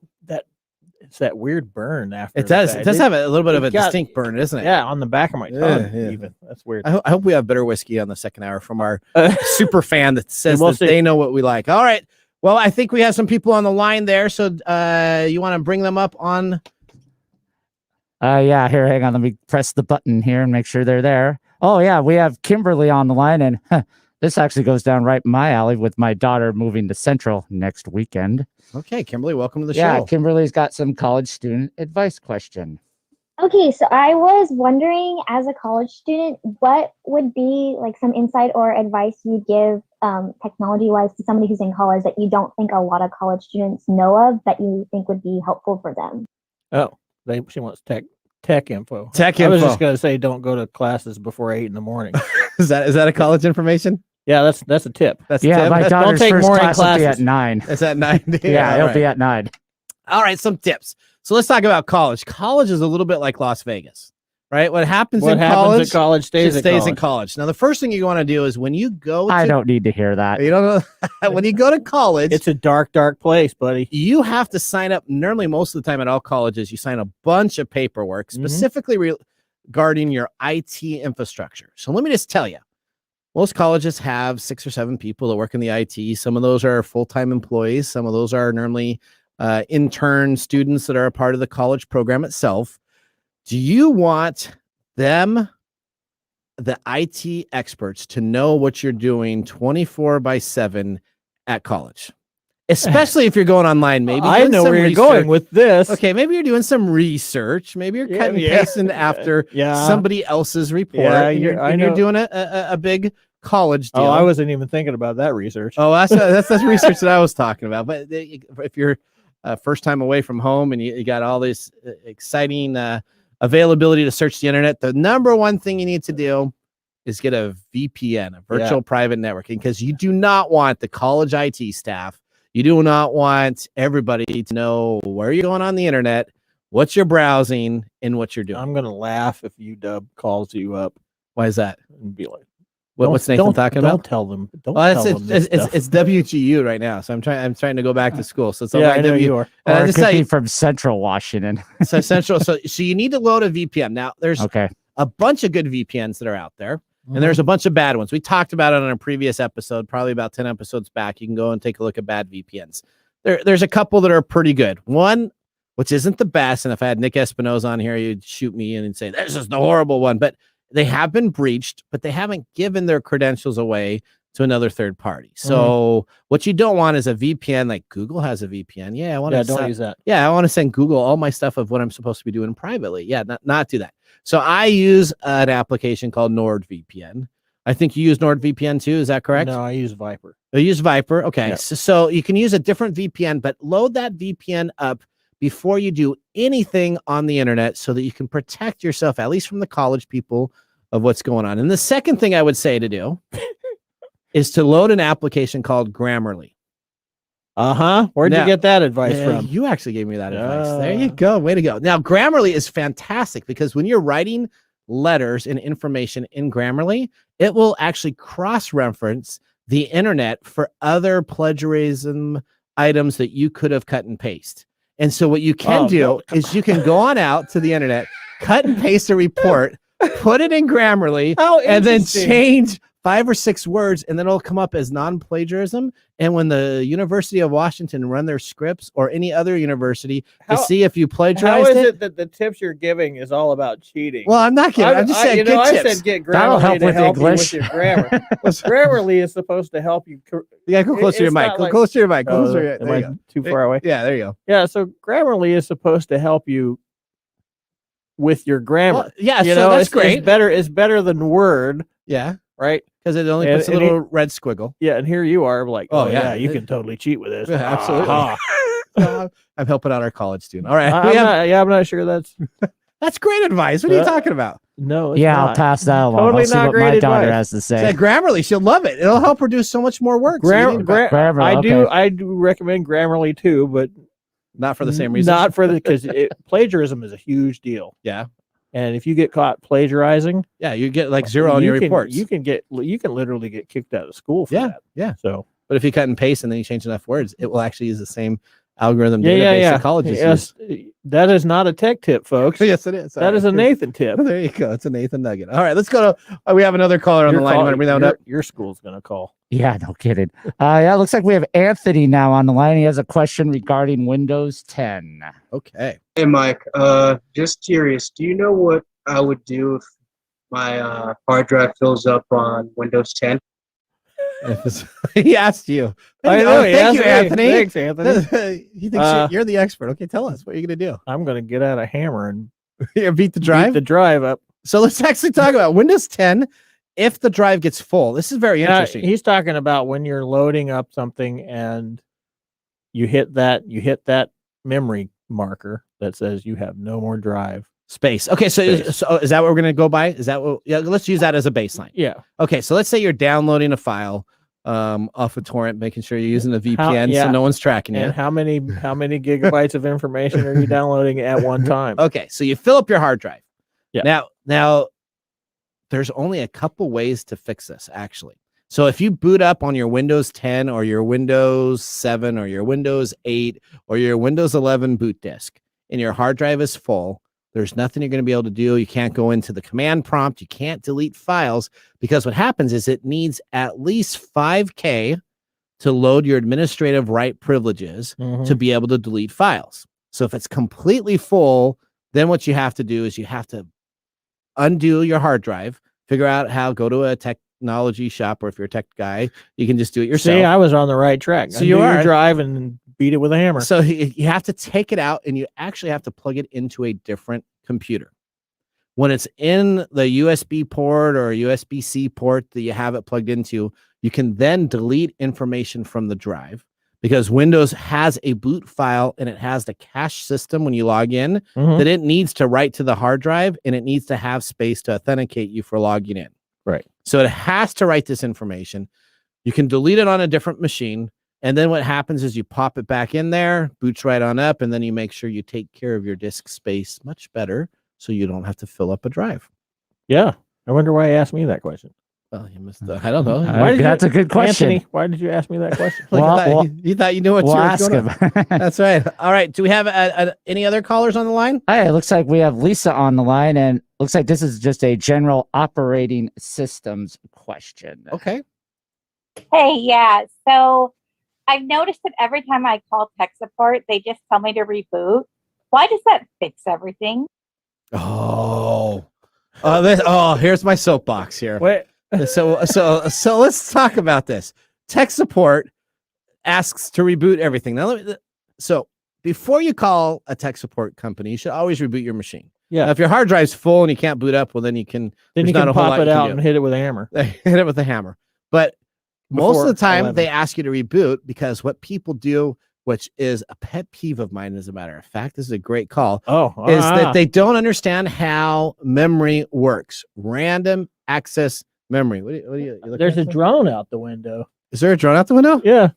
it's that weird burn after.
It does.
the
It
fact.
does have a little bit of a
it got-
distinct burn, doesn't it?
Yeah, on the back of my
Yeah,
tongue.
yeah.
Even that's weird.
I hope we have better whiskey on the second hour from our super fan that says
We'll
that
see.
they know what we like. All right. Well, I think we have some people on the line there. So you want to bring them up on?
Yeah, here, hang on. Let me press the button here and make sure they're there. Oh, yeah, we have Kimberly on the line, and this actually goes down right my alley with my daughter moving to Central next weekend.
Okay, Kimberly, welcome to the
Yeah,
show.
Kimberly's got some college student advice question.
Okay, so I was wondering, as a college student, what would be like some insight or advice you'd give technology-wise to somebody who's in college that you don't think a lot of college students know of that you think would be helpful for them?
Oh, she wants tech info.
Tech
I was
info.
just gonna say, don't go to classes before 8 a.m.
Is that a college information?
Yeah, that's a tip.
That's
Yeah,
a
my
tip.
daughter's
take
first
morning
class will be
classes.
at 9.
It's at 9.
Yeah, it'll
all
be
right.
at 9.
All right, some tips. So let's talk about college. College is a little bit like Las Vegas, right? What happens
What
in
happens
college
at college stays at
in
college.
college. Now, the first thing you want to do is when you go to,
I don't need to hear that.
you don't know, when you go to college,
It's a dark place, buddy.
you have to sign up. Normally, most of the time at all colleges, you sign a bunch of paperwork specifically regarding your IT infrastructure. So let me just tell you, most colleges have 6 or 7 people that work in the IT. Some of those are full-time employees. Some of those are normally intern students that are a part of the college program itself. Do you want them, the IT experts, to know what you're doing 24/7 at college? especially if you're going online. Maybe
I know where you're going with this.
Okay, maybe you're doing some research. Maybe you're cutting and pasting after somebody else's report.
Yeah,
you're doing a big college deal.
Oh, I wasn't even thinking about that research.
Oh, that's research that I was talking about. But if you're first time away from home and you got all this exciting availability to search the internet, the number one thing you need to do is get a VPN, a virtual private networking, because you do not want the college IT staff. You do not want everybody to know where you're going on the internet, what you're browsing, and what you're doing.
I'm going to laugh if UW calls you up.
Why is that?
And be like,
what's Nathan talking about?
Don't tell them. Don't tell them this stuff.
It's WGU right now, so I'm trying to go back to school. So it's
I know you are.
Or it could be from Central Washington.
So Central. So you need to load a VPN. Now there's a bunch of good VPNs that are out there. And there's a bunch of bad ones. We talked about it on a previous episode, probably about 10 episodes back. You can go and take a look at bad VPNs. There's a couple that are pretty good. One, which isn't the best, and if I had Nick Espinosa on here, you'd shoot me in and say, this is the horrible one. But they have been breached, but they haven't given their credentials away to another third party. So what you don't want is a VPN, like Google has a VPN. Yeah, I want to
don't use that.
Yeah, I want to send Google all my stuff of what I'm supposed to be doing privately. Yeah, not do that. So I use an application called NordVPN. I think you use NordVPN too. Is that correct?
No, I use Viper.
You use Viper. Okay.
Yeah.
So you can use a different VPN, but load that VPN up before you do anything on the internet so that you can protect yourself, at least from the college people, of what's going on. And the second thing I would say to do is to load an application called Grammarly.
Where'd you get that advice from?
You actually gave me that advice. There you go. Way to go. Now, Grammarly is fantastic because when you're writing letters and information in Grammarly, it will actually cross-reference the internet for other plagiarism items that you could have cut and paste. And so what you can do is you can go on out to the internet, cut and paste a report, put it in Grammarly, and then change 5 or 6 words, and then it'll come up as non-plagiarism. And when the University of Washington run their scripts, or any other university, to see if you plagiarized
How is it that the tips you're giving is all about cheating?
Well, I'm not kidding. I'm just saying good tips.
I said get
That'll
Grammarly
help
to
with
help you
English.
with your grammar. Grammarly is supposed to help you.
Yeah, go closer to your mic. Go closer to your mic.
Am I too far away?
Yeah, there you go.
Yeah, so Grammarly is supposed to help you with your grammar.
Well, yeah, so that's great.
It's better than Word.
Yeah.
Right?
Because it only puts a little red squiggle.
Yeah, and here you are like,
yeah,
you can totally cheat with this.
Yeah, absolutely. I'm helping out our college student. All right.
I'm not sure that's
great advice. What are you talking about?
No, it's
I'll
not.
pass that along.
Totally
I'll see
not
what
great
my daughter
advice.
has to say.
Say Grammarly, she'll love it. It'll help her do so much more work.
Grammarly,
I do recommend Grammarly too, but
not for the same reason.
Not for because plagiarism is a huge deal.
Yeah.
And if you get caught plagiarizing,
you get like 0 on your reports.
You can literally get kicked out of school for that.
Yeah.
So,
but if you cut and paste and then you change enough words, it will actually use the same algorithm database that colleges use.
That is not a tech tip, folks.
Yes, it is.
That is a Nathan tip.
There you go. It's a Nathan nugget. All right, let's go to. We have another caller on the line. You want to bring that up?
Your school's gonna call.
Yeah, no kidding. It looks like we have Anthony now on the line. He has a question regarding Windows 10.
Okay.
Hey, Mike. Just curious. Do you know what I would do if my hard drive fills up on Windows 10?
He asked you.
I know.
Thank you, Anthony.
Thanks, Anthony.
He thinks you're the expert. Okay, tell us. What are you going to do?
I'm going to get out a hammer and
beat the drive?
Beat the drive up.
So let's actually talk about Windows 10 if the drive gets full. This is very interesting.
He's talking about when you're loading up something and you hit that memory marker that says you have no more drive
space. Okay, so is that what we're going to go by? Is that what? Yeah, let's use that as a baseline.
Yeah.
Okay, so let's say you're downloading a file off a torrent, making sure you're using a VPN so no one's tracking you.
And how many gigabytes of information are you downloading at one time?
Okay, so you fill up your hard drive.
Yeah.
Now there's only a couple ways to fix this, actually. So if you boot up on your Windows 10 or your Windows 7 or your Windows 8 or your Windows 11 boot disk and your hard drive is full, there's nothing you're going to be able to do. You can't go into the command prompt. You can't delete files because what happens is it needs at least 5K to load your administrative right privileges to be able to delete files. So if it's completely full, then what you have to do is you have to undo your hard drive, figure out how, go to a tech technology shop, or if you're a tech guy, you can just do it yourself.
See, I was on the right track.
So you are
drive and beat it with a hammer.
So you have to take it out, and you actually have to plug it into a different computer. When it's in the USB port or USB-C port that you have it plugged into, you can then delete information from the drive, because Windows has a boot file and it has the cache system when you log in that it needs to write to the hard drive, and it needs to have space to authenticate you for logging in.
Right.
So it has to write this information. You can delete it on a different machine. And then what happens is you pop it back in there, boots right on up, and then you make sure you take care of your disk space much better so you don't have to fill up a drive.
Yeah. I wonder why you asked me that question.
Well, you must. I don't know.
That's a good question.
Anthony, why did you ask me that question?
You thought you knew what you were
ask
going
him.
on. That's right. All right. Do we have any other callers on the line?
Hi, it looks like we have Lisa on the line, and looks like this is just a general operating systems question.
Okay.
Hey, yeah. So I've noticed that every time I call tech support, they just tell me to reboot. Why does that fix everything?
Here's my soapbox here.
Wait.
So let's talk about this. Tech support asks to reboot everything. Now, so before you call a tech support company, you should always reboot your machine.
Yeah.
Now, if your hard drive's full and you can't boot up, well, then you can.
Then you can pop it out and hit it with a hammer.
Hit it with a hammer. But most of the time, they ask you to reboot, because what people do, which is a pet peeve of mine, as a matter of fact, this is a great call, is that they don't understand how memory works. Random access memory. What are you looking
There's
at?
a drone out the window.
Is there a drone out the window?
Yeah.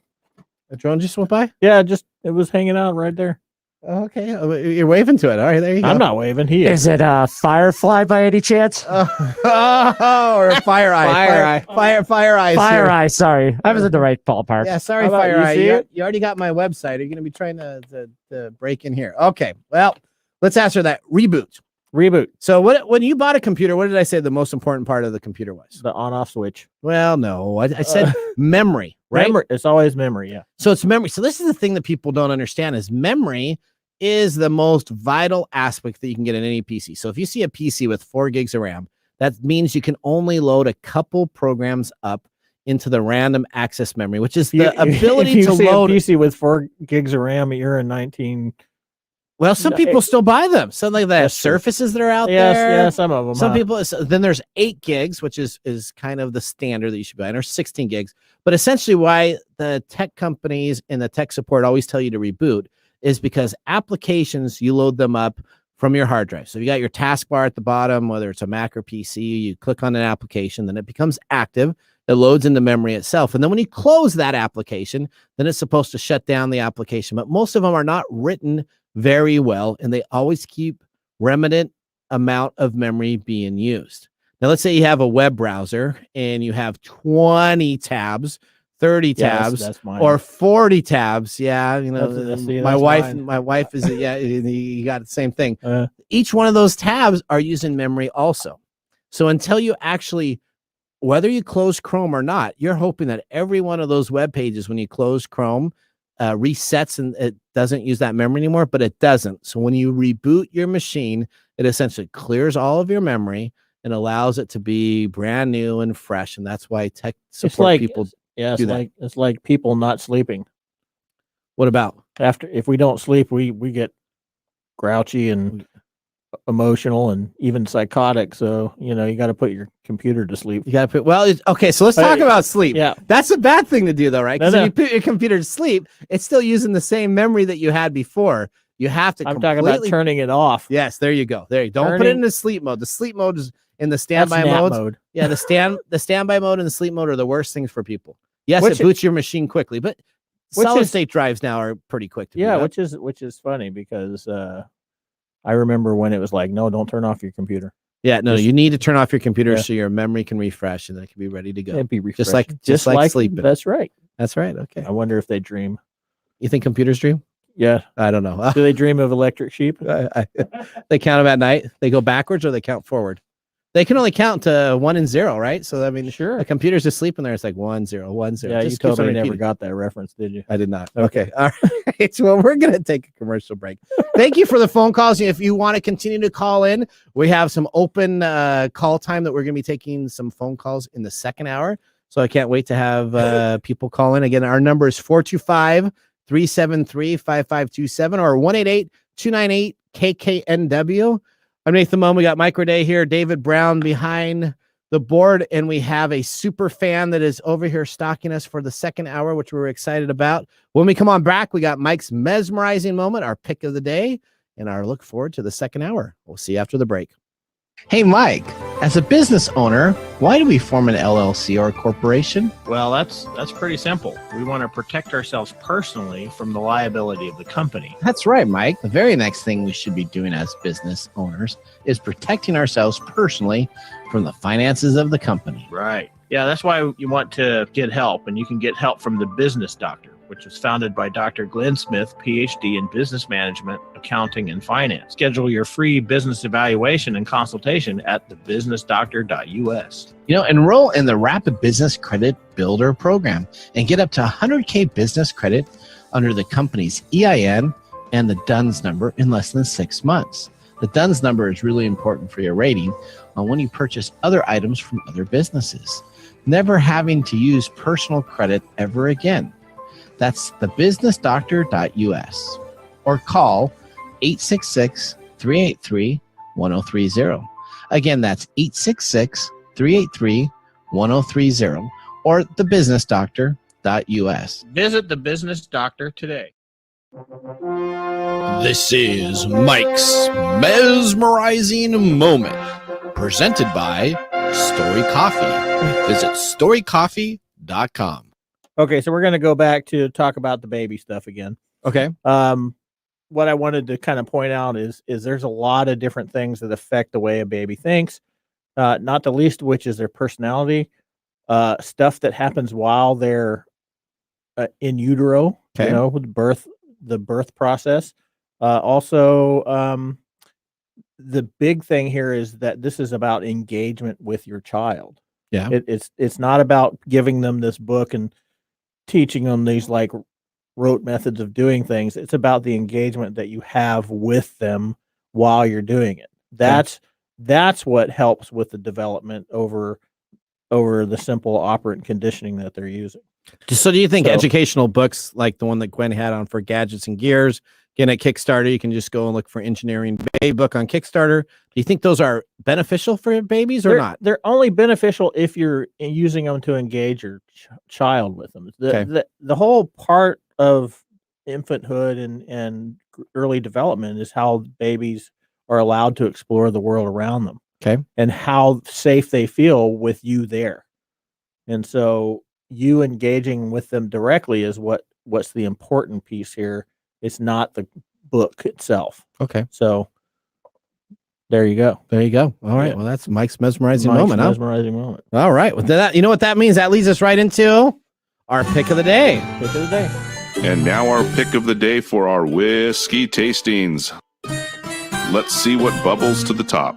A drone just went by?
Yeah, it was hanging out right there.
Okay. You're waving to it. All right, there you go.
I'm not waving. He is.
Is it a firefly by any chance?
Or a fire eye. Fire eyes.
Fire eye. Sorry, I was in the right ballpark.
Yeah, sorry, fire eye. You already got my website. Are you going to be trying to break in here? Okay. Well, let's answer that. Reboot. So when you bought a computer, what did I say the most important part of the computer was?
The on-off switch.
Well, no, I said memory, right?
Memory. It's always memory, yeah.
So it's memory. So this is the thing that people don't understand, is memory is the most vital aspect that you can get in any PC. So if you see a PC with 4 gigs of RAM, that means you can only load a couple programs up into the random access memory, which is the ability to load
a PC with 4 gigs of RAM. You're in 19.
Well, some people still buy them. Some like the Surfaces that are out there.
Yeah, some of them.
Some people. Then there's 8 gigs, which is kind of the standard that you should buy, and there's 16 gigs. But essentially, why the tech companies and the tech support always tell you to reboot is because applications, you load them up from your hard drive. So you got your taskbar at the bottom, whether it's a Mac or PC, you click on an application, then it becomes active. It loads into memory itself. And then when you close that application, then it's supposed to shut down the application. But most of them are not written very well, and they always keep remnant amount of memory being used. Now, let's say you have a web browser and you have 20 tabs, 30 tabs,
that's mine.
or 40 tabs. Yeah, you know, my wife is, yeah, you got the same thing. Each one of those tabs are using memory also. So until you actually, whether you close Chrome or not, you're hoping that every one of those web pages, when you close Chrome, resets and it doesn't use that memory anymore, but it doesn't. So when you reboot your machine, it essentially clears all of your memory and allows it to be brand new and fresh. And that's why tech support people do that.
It's like people not sleeping.
What about?
If we don't sleep, we get grouchy and emotional and even psychotic. So, you got to put your computer to sleep.
You got to put, okay, so let's talk about sleep.
Yeah.
That's a bad thing to do though, right? Because
No.
if you put your computer to sleep, it's still using the same memory that you had before. You have to
I'm talking about turning it off.
Yes, there you go. There you don't put it into sleep mode. The sleep mode is in the standby mode. Yeah, the standby mode and the sleep mode are the worst things for people. Yes, it boots your machine quickly, but solid state drives now are pretty quick to boot up.
which is funny because I remember when it was like, no, don't turn off your computer.
Yeah, no, you need to turn off your computer so your memory can refresh and then it can be ready to go.
It'd be
refreshing. Just like sleeping.
That's right.
That's right. Okay.
I wonder if they dream.
You think computers dream?
Yeah.
I don't know.
Do they dream of electric sheep?
They count them at night. They go backwards or they count forward? They can only count to 1 and 0, right? So I mean,
Sure.
the computer's just sleeping there. It's like 1 0 1 0.
Yeah, you
Just keeps on
totally never
repeating.
got that reference, did you?
I did not. Okay. All right. Well, we're going to take a commercial break. Thank you for the phone calls. If you want to continue to call in, we have some open call time that we're going to be taking some phone calls in the second hour. So I can't wait to have people call in. Again, our number is 425-373-5527 or 188-298-KKNW. I'm Nathan Mumm. We got Micro Day here, David Brown behind the board, and we have a super fan that is over here stalking us for the second hour, which we're excited about. When we come on back, we got Mike's mesmerizing moment, our pick of the day, and our look forward to the second hour. We'll see you after the break. Hey, Mike, as a business owner, why do we form an LLC or a corporation?
Well, that's pretty simple. We want to protect ourselves personally from the liability of the company.
That's right, Mike. The very next thing we should be doing as business owners is protecting ourselves personally from the finances of the company.
Right. Yeah, that's why you want to get help, and you can get help from the Business Doctor, which was founded by Dr. Glenn Smith, PhD in business management, accounting, and finance. Schedule your free business evaluation and consultation at thebusinessdoctor.us.
Enroll in the Rapid Business Credit Builder program and get up to 100K business credit under the company's EIN and the DUNS number in less than 6 months. The DUNS number is really important for your rating on when you purchase other items from other businesses. Never having to use personal credit ever again. That's thebusinessdoctor.us or call 866-383-1030. Again, that's 866-383-1030 or thebusinessdoctor.us.
Visit the Business Doctor today.
This is Mike's mesmerizing moment, presented by Story Coffee. Visit storycoffee.com.
Okay, so we're going to go back to talk about the baby stuff again.
Okay.
What I wanted to kind of point out is there's a lot of different things that affect the way a baby thinks, not the least of which is their personality, stuff that happens while they're in utero, with the birth process. Also, the big thing here is that this is about engagement with your child.
Yeah.
It's not about giving them this book and teaching them these like rote methods of doing things. It's about the engagement that you have with them while you're doing it. That's what helps with the development over the simple operant conditioning that they're using.
So do you think educational books like the one that Gwen had on for gadgets and gears, again at Kickstarter, you can just go and look for engineering baby book on Kickstarter. Do you think those are beneficial for babies or not?
They're only beneficial if you're using them to engage your child with them. The whole part of infanthood and early development is how babies are allowed to explore the world around them.
Okay.
And how safe they feel with you there. And so you engaging with them directly is what's the important piece here. It's not the book itself.
Okay.
So there you go.
There you go. All right. Yeah. Well, that's Mike's mesmerizing moment.
Mesmerizing moment.
All right. Well, that, you know what that means? That leads us right into our pick of the day.
Pick of the day.
And now our pick of the day for our whiskey tastings. Let's see what bubbles to the top.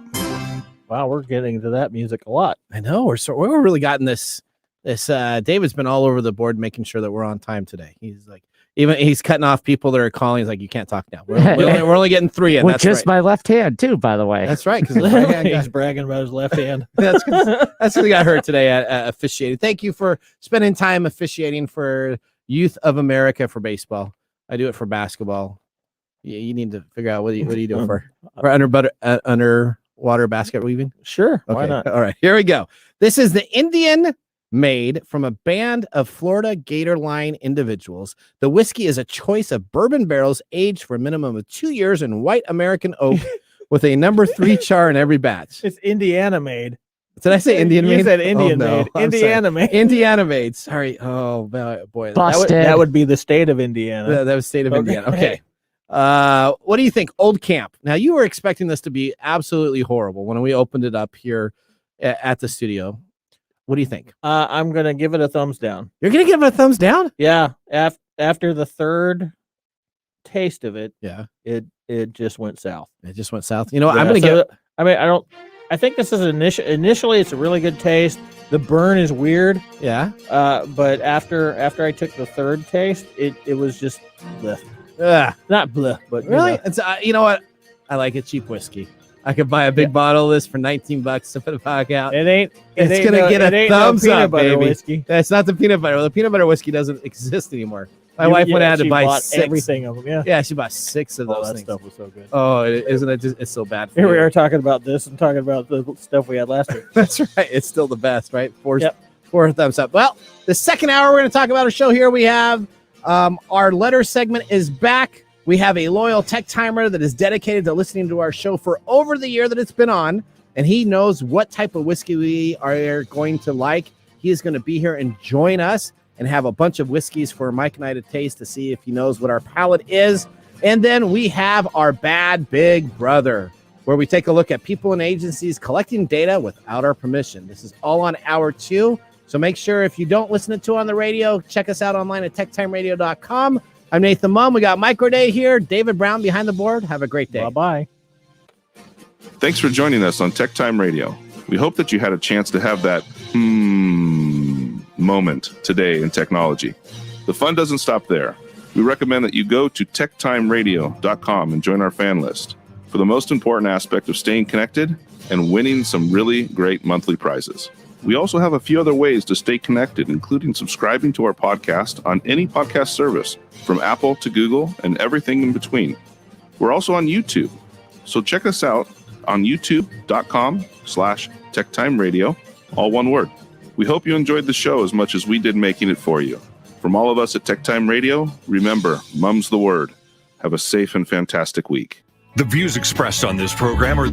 Wow, we're getting into that music a lot.
I know. We're really gotten this. David's been all over the board making sure that we're on time today. He's like, even he's cutting off people that are calling. He's like, you can't talk now. We're only getting 3 in.
With just my left hand too, by the way.
That's right. Because right hand
he's bragging about his left hand.
That's because he got hurt today at officiating. Thank you for spending time officiating for Youth of America for baseball. I do it for basketball. You need to figure out what are you doing for underwater basket weaving?
Sure.
Okay.
Why not?
All right. Here we go. This is the Indian made from a band of Florida Gator Line individuals. The whiskey is a choice of bourbon barrels aged for a minimum of 2 years in white American oak with a number 3 char in every batch.
It's Indiana made.
Did I say Indian made?
You said Indian made. Indiana made.
Indiana made. Sorry. Oh boy.
That would be the state of Indiana.
That was state of Indiana. Okay. What do you think? Old Camp. Now you were expecting this to be absolutely horrible when we opened it up here at the studio. What do you think?
I'm gonna give it a thumbs down.
You're gonna give it a thumbs down?
Yeah. After the third taste of it,
yeah,
it just went south.
It just went south. You know, I'm gonna give it.
I mean, I think this is initially it's a really good taste. The burn is weird.
Yeah.
But after I took the third taste, it was just bleh. Not bleh, but
Really?
you know.
It's you know what? I like a cheap whiskey. I could buy a big bottle of this for $19 to put it back out.
It's
gonna get a thumbs
peanut
up,
butter
baby.
whiskey.
That's not the peanut butter. The peanut butter whiskey doesn't exist anymore. My wife would have had to
she
buy
bought
6.
everything of them. Yeah.
Yeah, she bought 6 of
Oh,
those
that
things.
stuff was so good.
Oh, isn't it just? It's so bad. For
Here we
you.
are talking about this and talking about the stuff we had last week.
That's right. It's still the best, right? Four thumbs up. Well, the second hour we're going to talk about a show here. We have our letter segment is back. We have a loyal tech timer that is dedicated to listening to our show for over the year that it's been on, and he knows what type of whiskey we are going to like. He is going to be here and join us and have a bunch of whiskeys for Mike and I to taste to see if he knows what our palate is. And then we have our bad big brother, where we take a look at people and agencies collecting data without our permission. This is all on hour 2. So make sure if you don't listen to it on the radio, check us out online at techtimeradio.com. I'm Nathan Mumm. We got Mike Gordy here, David Brown behind the board. Have a great day.
Bye-bye.
Thanks for joining us on TechTime Radio. We hope that you had a chance to have that moment today in technology. The fun doesn't stop there. We recommend that you go to techtimeradio.com and join our fan list for the most important aspect of staying connected and winning some really great monthly prizes. We also have a few other ways to stay connected, including subscribing to our podcast on any podcast service, from Apple to Google and everything in between. We're also on YouTube, so check us out on youtube.com/techtimeradio, all one word. We hope you enjoyed the show as much as we did making it for you. From all of us at TechTime Radio, remember, Mumm's the word. Have a safe and fantastic week.
The views expressed on this program are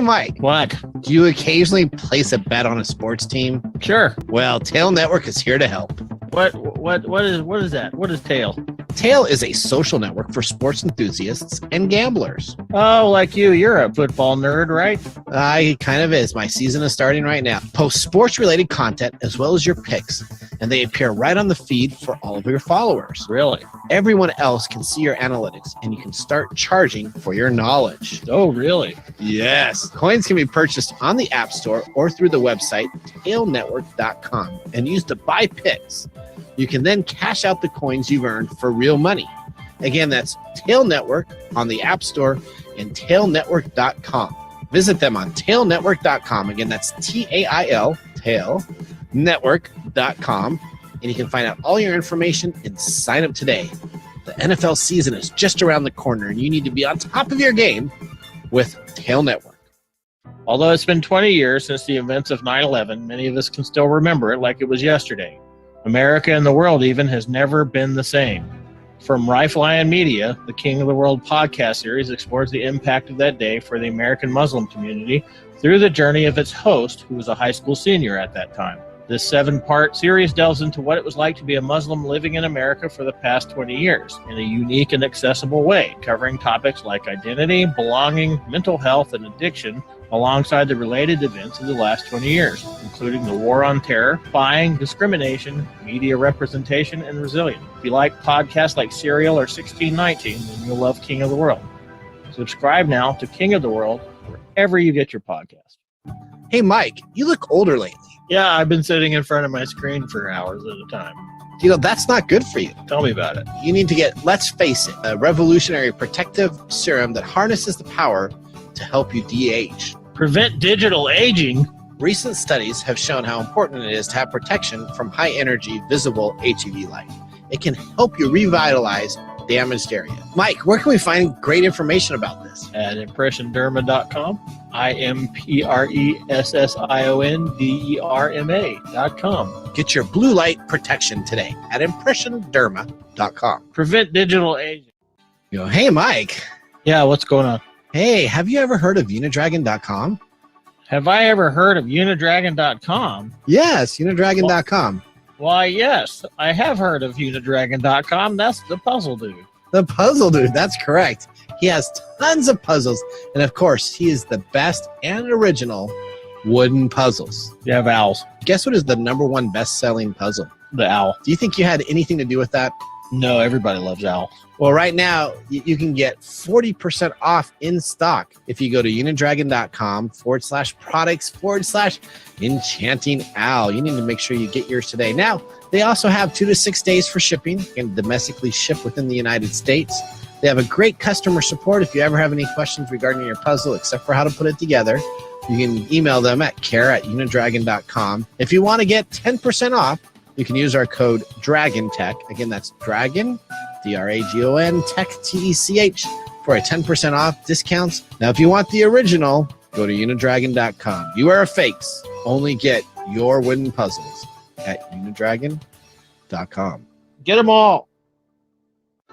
Mike.
What?
Do you occasionally place a bet on a sports team?
Sure.
Well, Tail Network is here to help.
What is that? What is Tail?
Tail is a social network for sports enthusiasts and gamblers.
Oh, like you. You're a football nerd, right?
I kind of is. My season is starting right now. Post sports-related content as well as your picks, and they appear right on the feed for all of your followers.
Really?
Everyone else can see your analytics, and you can start charging for your knowledge.
Oh, really?
Yes. Coins can be purchased on the App Store or through the website tailnetwork.com and used to buy picks. You can then cash out the coins you've earned for real money. Again, that's Tail Network on the App Store and tailnetwork.com. Visit them on tailnetwork.com. Again, that's TAIL, tailnetwork.com. And you can find out all your information and sign up today. The NFL season is just around the corner, and you need to be on top of your game with Tail Network.
Although it's been 20 years since the events of 9/11, many of us can still remember it like it was yesterday. America and the world even has never been the same. From Rifle Iron Media, the King of the World podcast series explores the impact of that day for the American Muslim community through the journey of its host, who was a high school senior at that time. This 7-part series delves into what it was like to be a Muslim living in America for the past 20 years in a unique and accessible way, covering topics like identity, belonging, mental health, and addiction, alongside the related events of the last 20 years, including the war on terror, spying, discrimination, media representation, and resilience. If you like podcasts like Serial or 1619, then you'll love King of the World. Subscribe now to King of the World wherever you get your podcast.
Hey, Mike, you look older lately.
Yeah, I've been sitting in front of my screen for hours at a time.
You know, that's not good for you.
Tell me about it.
You need to get Let's Face It, a revolutionary protective serum that harnesses the power to help you de-age.
Prevent digital aging?
Recent studies have shown how important it is to have protection from high-energy, visible HEV light. It can help you revitalize damaged area. Mike, where can we find great information about this?
At impressionderma.com. impressionderma.com.
Get your blue light protection today at impressionderma.com.
Prevent digital aging.
You know, hey, Mike.
Yeah, what's going on?
Hey, have you ever heard of unidragon.com?
Have I ever heard of unidragon.com?
Yes, unidragon.com.
Why, yes, I have heard of unidragon.com. That's the puzzle dude.
The puzzle dude, that's correct. He has tons of puzzles, and of course, he is the best and original wooden puzzles.
You have owls.
Guess what is the #1 best-selling puzzle?
The owl.
Do you think you had anything to do with that?
No, everybody loves owls.
Well, right now, you can get 40% off in stock if you go to unidragon.com/products/enchanting owl. You need to make sure you get yours today. Now, they also have 2 to 6 days for shipping and domestically ship within the United States. They have a great customer support. If you ever have any questions regarding your puzzle, except for how to put it together, you can email them at care@unidragon.com. If you want to get 10% off, you can use our code DRAGONTECH. Again, that's Dragon, DRAGON, Tech, TECH, for a 10% off discounts. Now, if you want the original, go to unidragon.com. You are fakes. Only get your wooden puzzles at unidragon.com.
Get them all.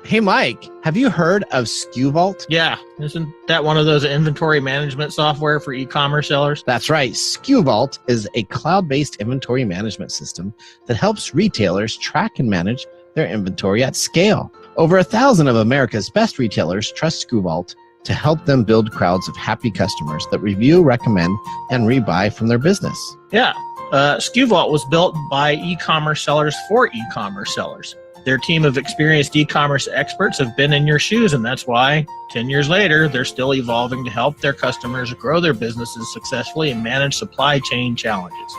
Hey, Mike, have you heard of SKEWvault?
Yeah, isn't that one of those inventory management software for e-commerce sellers?
That's right. SKEWvault is a cloud-based inventory management system that helps retailers track and manage their inventory at scale. Over 1,000 of America's best retailers trust SKEWvault to help them build crowds of happy customers that review, recommend, and rebuy from their business.
Yeah, SKEWvault was built by e-commerce sellers for e-commerce sellers. Their team of experienced e-commerce experts have been in your shoes, and that's why 10 years later, they're still evolving to help their customers grow their businesses successfully and manage supply chain challenges.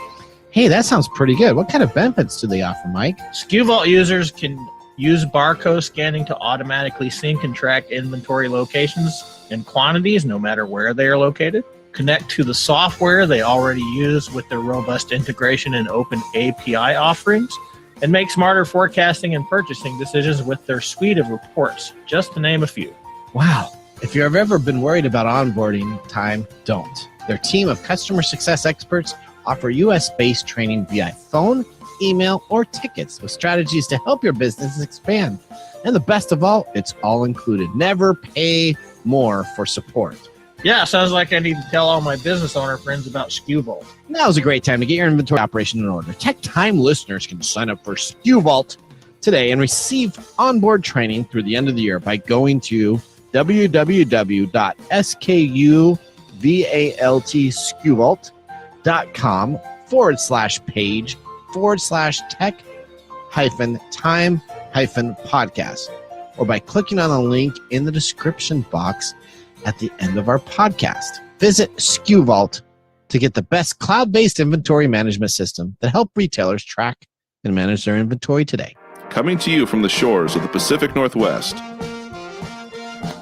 Hey, that sounds pretty good. What kind of benefits do they offer, Mike?
SKEWvault users can use barcode scanning to automatically sync and track inventory locations and quantities no matter where they are located. Connect to the software they already use with their robust integration and open API offerings, and make smarter forecasting and purchasing decisions with their suite of reports, just to name a few.
Wow. If you've ever been worried about onboarding time, don't. Their team of customer success experts offer US-based training via phone, email, or tickets with strategies to help your business expand. And the best of all, it's all included. Never pay more for support.
Yeah, sounds like I need to tell all my business owner friends about Skew Vault.
Now is a great time to get your inventory operation in order. TechTime listeners can sign up for Skew Vault today and receive onboard training through the end of the year by going to www.skewvault.com/page/tech-time-podcast, or by clicking on the link in the description box at the end of our podcast. Visit Skew Vault to get the best cloud-based inventory management system that help retailers track and manage their inventory today.
Coming to you from the shores of the Pacific Northwest,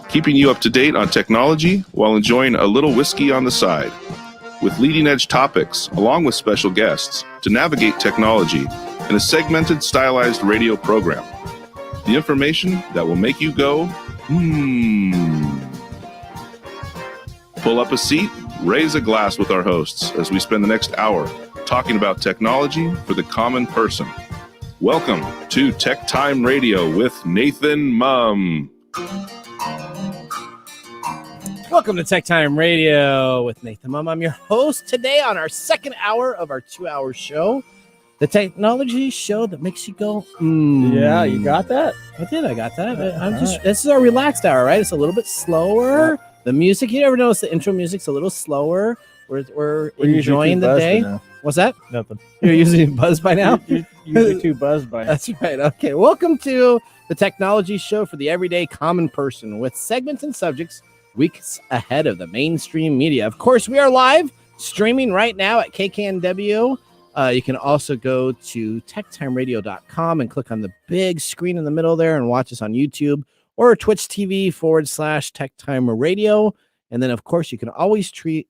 keeping you up to date on technology while enjoying a little whiskey on the side, with leading-edge topics along with special guests to navigate technology in a segmented, stylized radio program. The information that will make you go, Pull up a seat, raise a glass with our hosts as we spend the next hour talking about technology for the common person. Welcome to Tech Time Radio with Nathan Mumm.
Welcome to Tech Time Radio with Nathan Mumm. I'm your host today on our second hour of our 2-hour show, the technology show that makes you go,
Yeah, you got that?
I did. I got that. This is our relaxed hour, right? It's a little bit slower. Yeah. The music, you ever notice the intro music's a little slower? We're enjoying the day. What's that?
Nothing.
You're usually buzzed by now?
You're usually too buzzed by now.
That's right. Okay. Welcome to the technology show for the everyday common person, with segments and subjects weeks ahead of the mainstream media. Of course, we are live streaming right now at KKNW. You can also go to techtimeradio.com and click on the big screen in the middle there and watch us on YouTube or Twitch TV /TechTime Radio. And then, of course, you can always tweet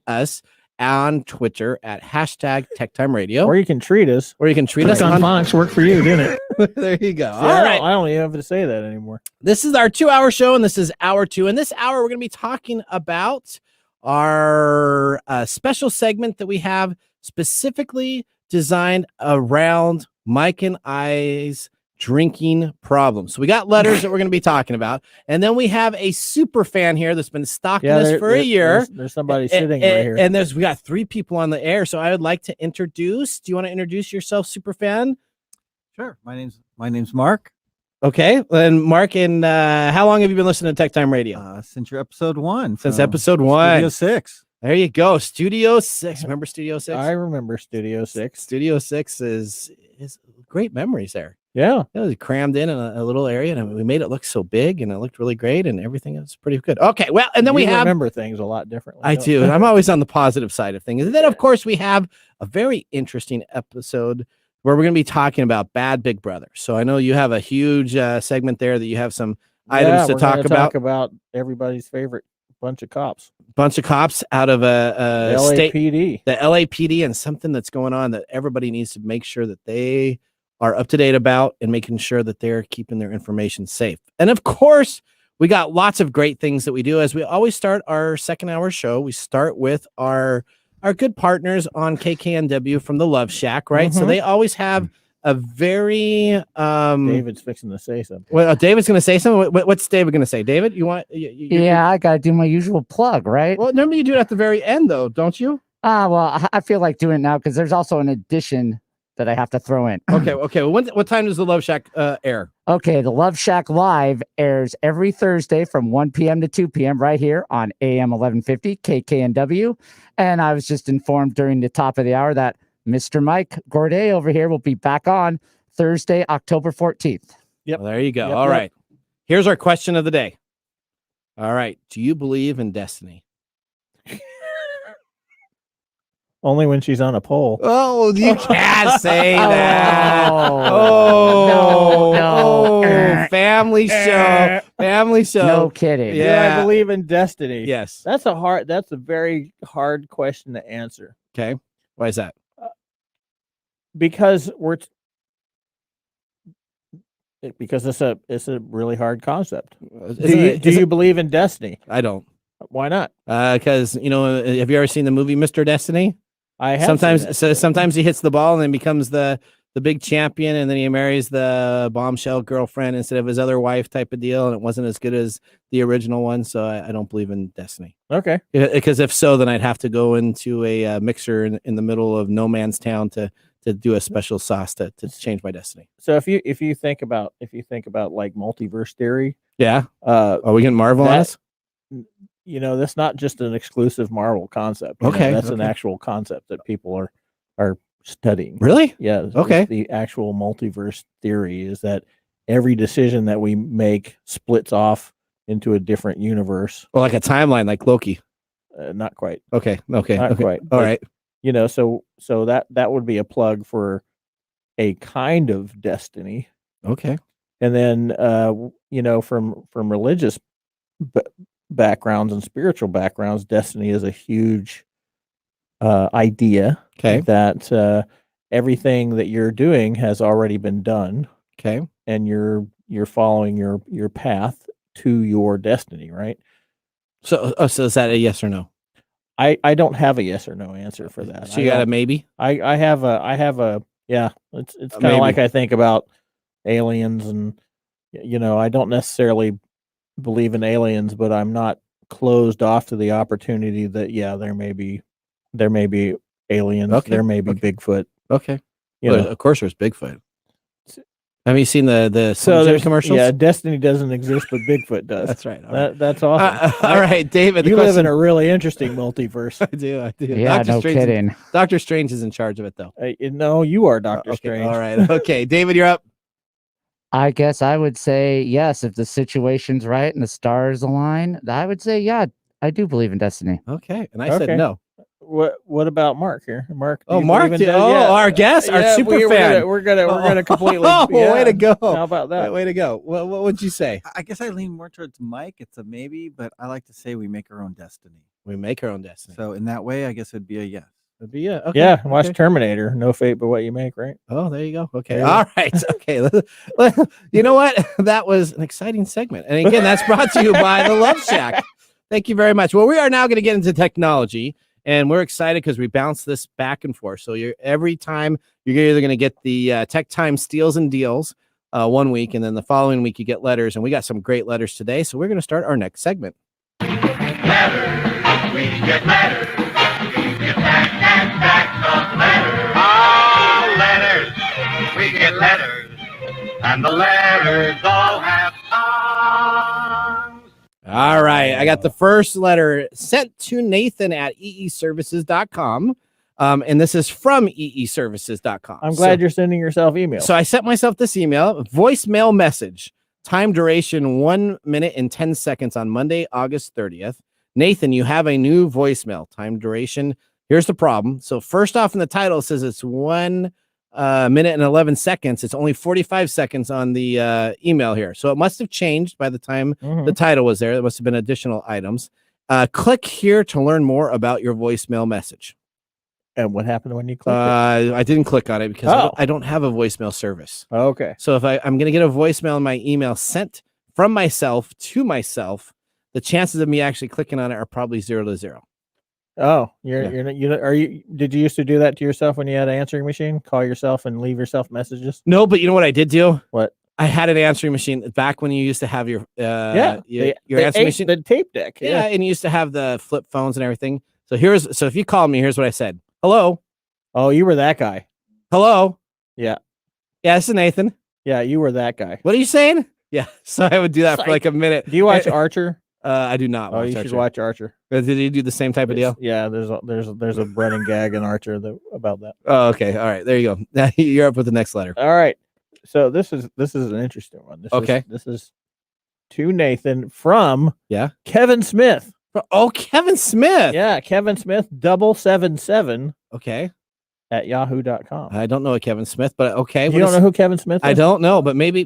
us on Twitter at #TechTime Radio.
Or you can treat us.
Or you can treat us
on Phonics worked for you, didn't it?
There you go.
See, all right. I don't even have to say that anymore.
This is our 2-hour show, and this is hour 2. In this hour, we're going to be talking about our special segment that we have specifically designed around Mike and I's drinking problems. So we got letters that we're going to be talking about, and then we have a super fan here that's been stalking us for a year.
There's somebody sitting right here,
and we got 3 people on the air. So I would like to introduce. Do you want to introduce yourself, super fan?
Sure. My name's Mark.
Okay, and Mark, and how long have you been listening to Tech Time Radio?
Since your episode 1.
Since episode 1.
Studio 6.
There you go. Studio 6. Remember Studio 6?
I remember Studio 6.
Studio 6 is great memories there.
Yeah.
It was crammed in a little area, and we made it look so big, and it looked really great, and everything was pretty good. Okay, well, and then we
remember things a lot differently.
I do. I'm always on the positive side of things. And then, of course, we have a very interesting episode where we're going to be talking about Bad Big Brother. So I know you have a huge segment there that you have some items to talk about.
Talk about everybody's favorite bunch of cops.
Out of a
LAPD.
The LAPD, and something that's going on that everybody needs to make sure that they are up to date about, and making sure that they're keeping their information safe. And of course, we got lots of great things that we do. As we always start our second hour show, we start with our good partners on KKNW from the Love Shack, right? Mm-hmm. So they always have a very
David's fixing to say something.
Well, David's going to say something. What's David going to say? David, you want?
Yeah, I got to do my usual plug, right?
Well, remember you do it at the very end, though, don't you?
Well, I feel like doing it now because there's also an addition that I have to throw in.
Okay. Well, what time does the Love Shack air?
Okay, the Love Shack Live airs every Thursday from 1 p.m. to 2 p.m. right here on AM 1150 KKNW. And I was just informed during the top of the hour that Mr. Mike Gordy over here will be back on Thursday, October 14th.
Yep. Well, there you go. All right. Here's our question of the day. All right. Do you believe in destiny?
Only when she's on a pole.
Oh, you can't say that.
No.
Family show.
No kidding.
Yeah, I believe in destiny.
Yes.
That's a very hard question to answer.
Okay. Why is that?
Because it's a really hard concept. Do you believe in destiny?
I don't.
Why not?
Because have you ever seen the movie Mr. Destiny?
I have.
Sometimes he hits the ball and then becomes the the big champion, and then he marries the bombshell girlfriend instead of his other wife type of deal, and it wasn't as good as the original one. So I don't believe in destiny.
Okay.
Because if so, then I'd have to go into a mixer in the middle of no man's town to do a special sauce to change my destiny.
So if you think about like multiverse theory,
yeah, are we getting Marvel on us?
That's not just an exclusive Marvel concept. That's an actual concept that people are studying.
Really?
Yeah.
Okay.
The actual multiverse theory is that every decision that we make splits off into a different universe,
or like a timeline, like Loki.
Not quite.
Okay.
Not quite.
All right.
So that would be a plug for a kind of destiny.
Okay.
And then from religious backgrounds and spiritual backgrounds, destiny is a huge idea.
Okay.
That everything that you're doing has already been done.
Okay.
And you're following your path to your destiny, right?
So is that a yes or no?
I don't have a yes or no answer for that.
So you got a maybe?
I have a yeah. It's kind of like I think about aliens, and I don't necessarily believe in aliens, but I'm not closed off to the opportunity that there may be aliens, there may be Bigfoot.
Okay. Of course there's Bigfoot. Have you seen the commercials?
Yeah, destiny doesn't exist, but Bigfoot does.
That's right.
That's awesome.
All right, David.
You live in a really interesting multiverse.
I do.
Yeah, no kidding.
Dr. Strange is in charge of it, though.
No, you are Dr. Strange.
All right. Okay, David, you're up.
I guess I would say yes if the situation's right and the stars align. I would say I do believe in destiny.
Okay, and I said no.
What about Mark here? Mark.
Oh, Mark. Our guest, our super fan.
We're gonna completely.
Way to go!
How about that?
Way to go! What would you say?
I guess I lean more towards Mike. It's a maybe, but I like to say we make our own destiny.
We make our own destiny.
So in that way, I guess it'd be a yes.
It'd be okay.
Yeah. Watch Terminator. No fate but what you make. Right.
Oh, there you go. Okay. All right. Okay. You know what? That was an exciting segment, and again, that's brought to you by the Love Shack. Thank you very much. Well, we are now going to get into technology. And we're excited because we bounce this back and forth. So every time you're either going to get the Tech Time Steals and Deals 1 week, and then the following week you get letters. And we got some great letters today. So we're going to start our next segment.
Letters, we get letters. We get back of letters. Oh, letters, we get letters. And the letters all have songs.
All right. I got the first letter sent to Nathan at eeservices.com. And this is from eeservices.com.
I'm glad you're sending yourself emails.
So I sent myself this email, voicemail message, time duration 1 minute and 10 seconds on Monday, August 30th. Nathan, you have a new voicemail, time duration. Here's the problem. So first off in the title it says it's 1 minute and 11 seconds. It's only 45 seconds on the email here. So it must have changed by the time the title was there. There must have been additional items. Click here to learn more about your voicemail message.
And what happened when you clicked
I didn't click on it because I don't have a voicemail service.
Okay.
So if I'm going to get a voicemail in my email sent from myself to myself, the chances of me actually clicking on it are probably 0 to 0.
Oh, did you used to do that to yourself when you had an answering machine? Call yourself and leave yourself messages?
No, but you know what I did do?
What?
I had an answering machine back when you used to have your answering machine,
the tape deck.
Yeah, and you used to have the flip phones and everything. So if you called me, here's what I said. Hello.
Oh, you were that guy.
Hello.
Yeah.
Yeah, this is Nathan.
Yeah, you were that guy.
What are you saying? Yeah. So I would do that for like a minute.
Do you watch Archer?
I do not.
Watch Archer. Should watch Archer.
Did you do the same type of deal?
Yeah, there's a running gag in Archer about that.
Oh, okay. All right. There you go. Now you're up with the next letter.
All right. So this is an interesting one. This is to Nathan from Kevin Smith.
Oh, Kevin Smith.
Yeah, Kevin Smith 777.
Okay.
At yahoo.com.
I don't know a Kevin Smith, but okay.
You don't know who Kevin Smith is?
I don't know, but maybe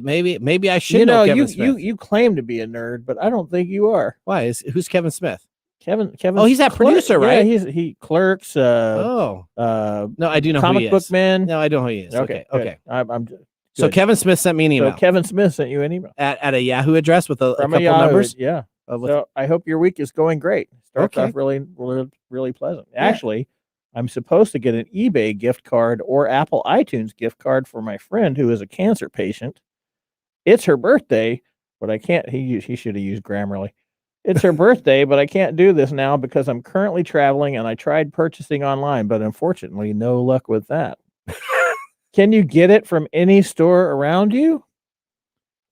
I should know Kevin Smith.
You claim to be a nerd, but I don't think you are.
Why? Who's Kevin Smith?
Kevin.
Oh, he's that producer, right?
Yeah, he clerks.
No, I do know
comic
who he is.
book man.
No, I don't know who he is. Okay.
I'm just,
so Kevin Smith sent me an email.
So Kevin Smith sent you an email
at a Yahoo address with a couple numbers.
Yeah. So I hope your week is going great. Starts off really pleasant. Actually, I'm supposed to get an eBay gift card or Apple iTunes gift card for my friend who is a cancer patient. It's her birthday, but I can't. He should have used Grammarly. It's her birthday, but I can't do this now because I'm currently traveling and I tried purchasing online, but unfortunately, no luck with that. Can you get it from any store around you?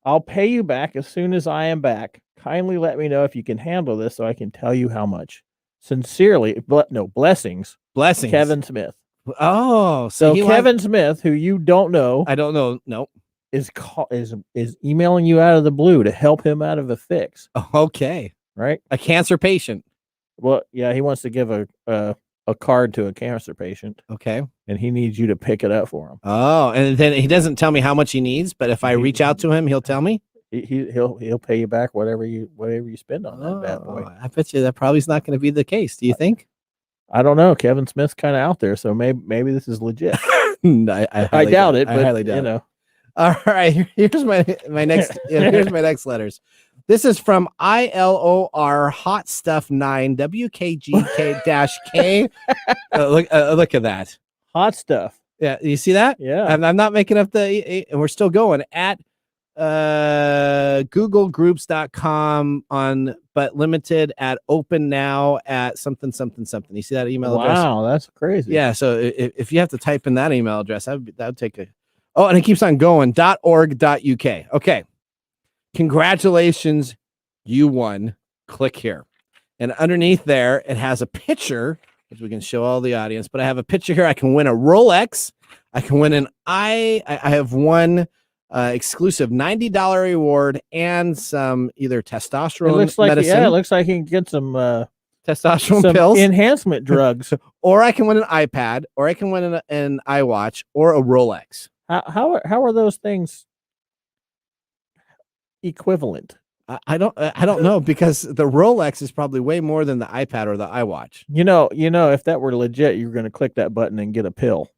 I'll pay you back as soon as I am back. Kindly let me know if you can handle this so I can tell you how much. Sincerely, blessings.
Blessings.
Kevin Smith.
Oh,
So Kevin Smith, who you don't know,
I don't know. Nope.
is emailing you out of the blue to help him out of a fix.
Okay.
Right?
A cancer patient.
Well, yeah, he wants to give a card to a cancer patient.
Okay.
And he needs you to pick it up for him.
Oh, and then he doesn't tell me how much he needs, but if I reach out to him, he'll tell me.
He'll pay you back whatever you spend on that bad boy.
I bet you that probably is not going to be the case. Do you think?
I don't know. Kevin Smith's kind of out there, so maybe this is legit.
I
doubt it.
I
But
highly doubt
you
it.
know.
All right, here's my next here's my next letters. This is from ILOR Hot Stuff 9 WKGK-K. Look at that.
Hot stuff.
Yeah, you see that?
Yeah.
And I'm not making up and we're still going at googlegroups.com on but limited at open now at something. You see that email address?
Wow, that's crazy.
Yeah, so if you have to type in that email address, that would take a and it keeps on going .org.uk. Okay. Congratulations, you won. Click here. And underneath there, it has a picture, which we can show all the audience, but I have a picture here. I can win a Rolex. I can win an I have one exclusive $90 reward and some either testosterone medicine.
It looks like you can get some
testosterone pills,
enhancement drugs,
or I can win an iPad, or I can win an iWatch, or a Rolex.
How are those things equivalent?
I don't know, because the Rolex is probably way more than the iPad or the iWatch.
You know, if that were legit, you're going to click that button and get a pill.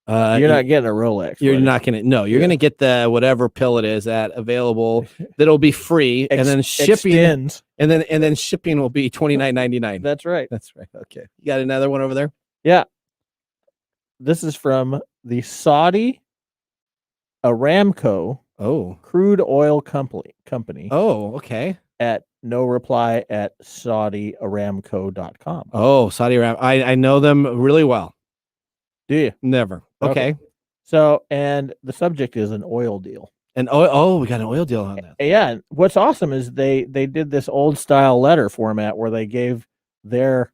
You're not getting a Rolex.
You're not going to. No, you're going to get the whatever pill it is available that'll be free, and then shipping
extends.
and then shipping will be $29.99.
That's right.
That's right. Okay, you got another one over there?
Yeah. This is from the Saudi Aramco crude oil company.
Oh, okay.
At no reply at SaudiAramco.com.
Oh, Saudi Aramco. I know them really well.
Do you?
Never. Okay.
So, and the subject is an oil deal.
We got an oil deal on that.
Yeah. And what's awesome is they did this old style letter format where they gave their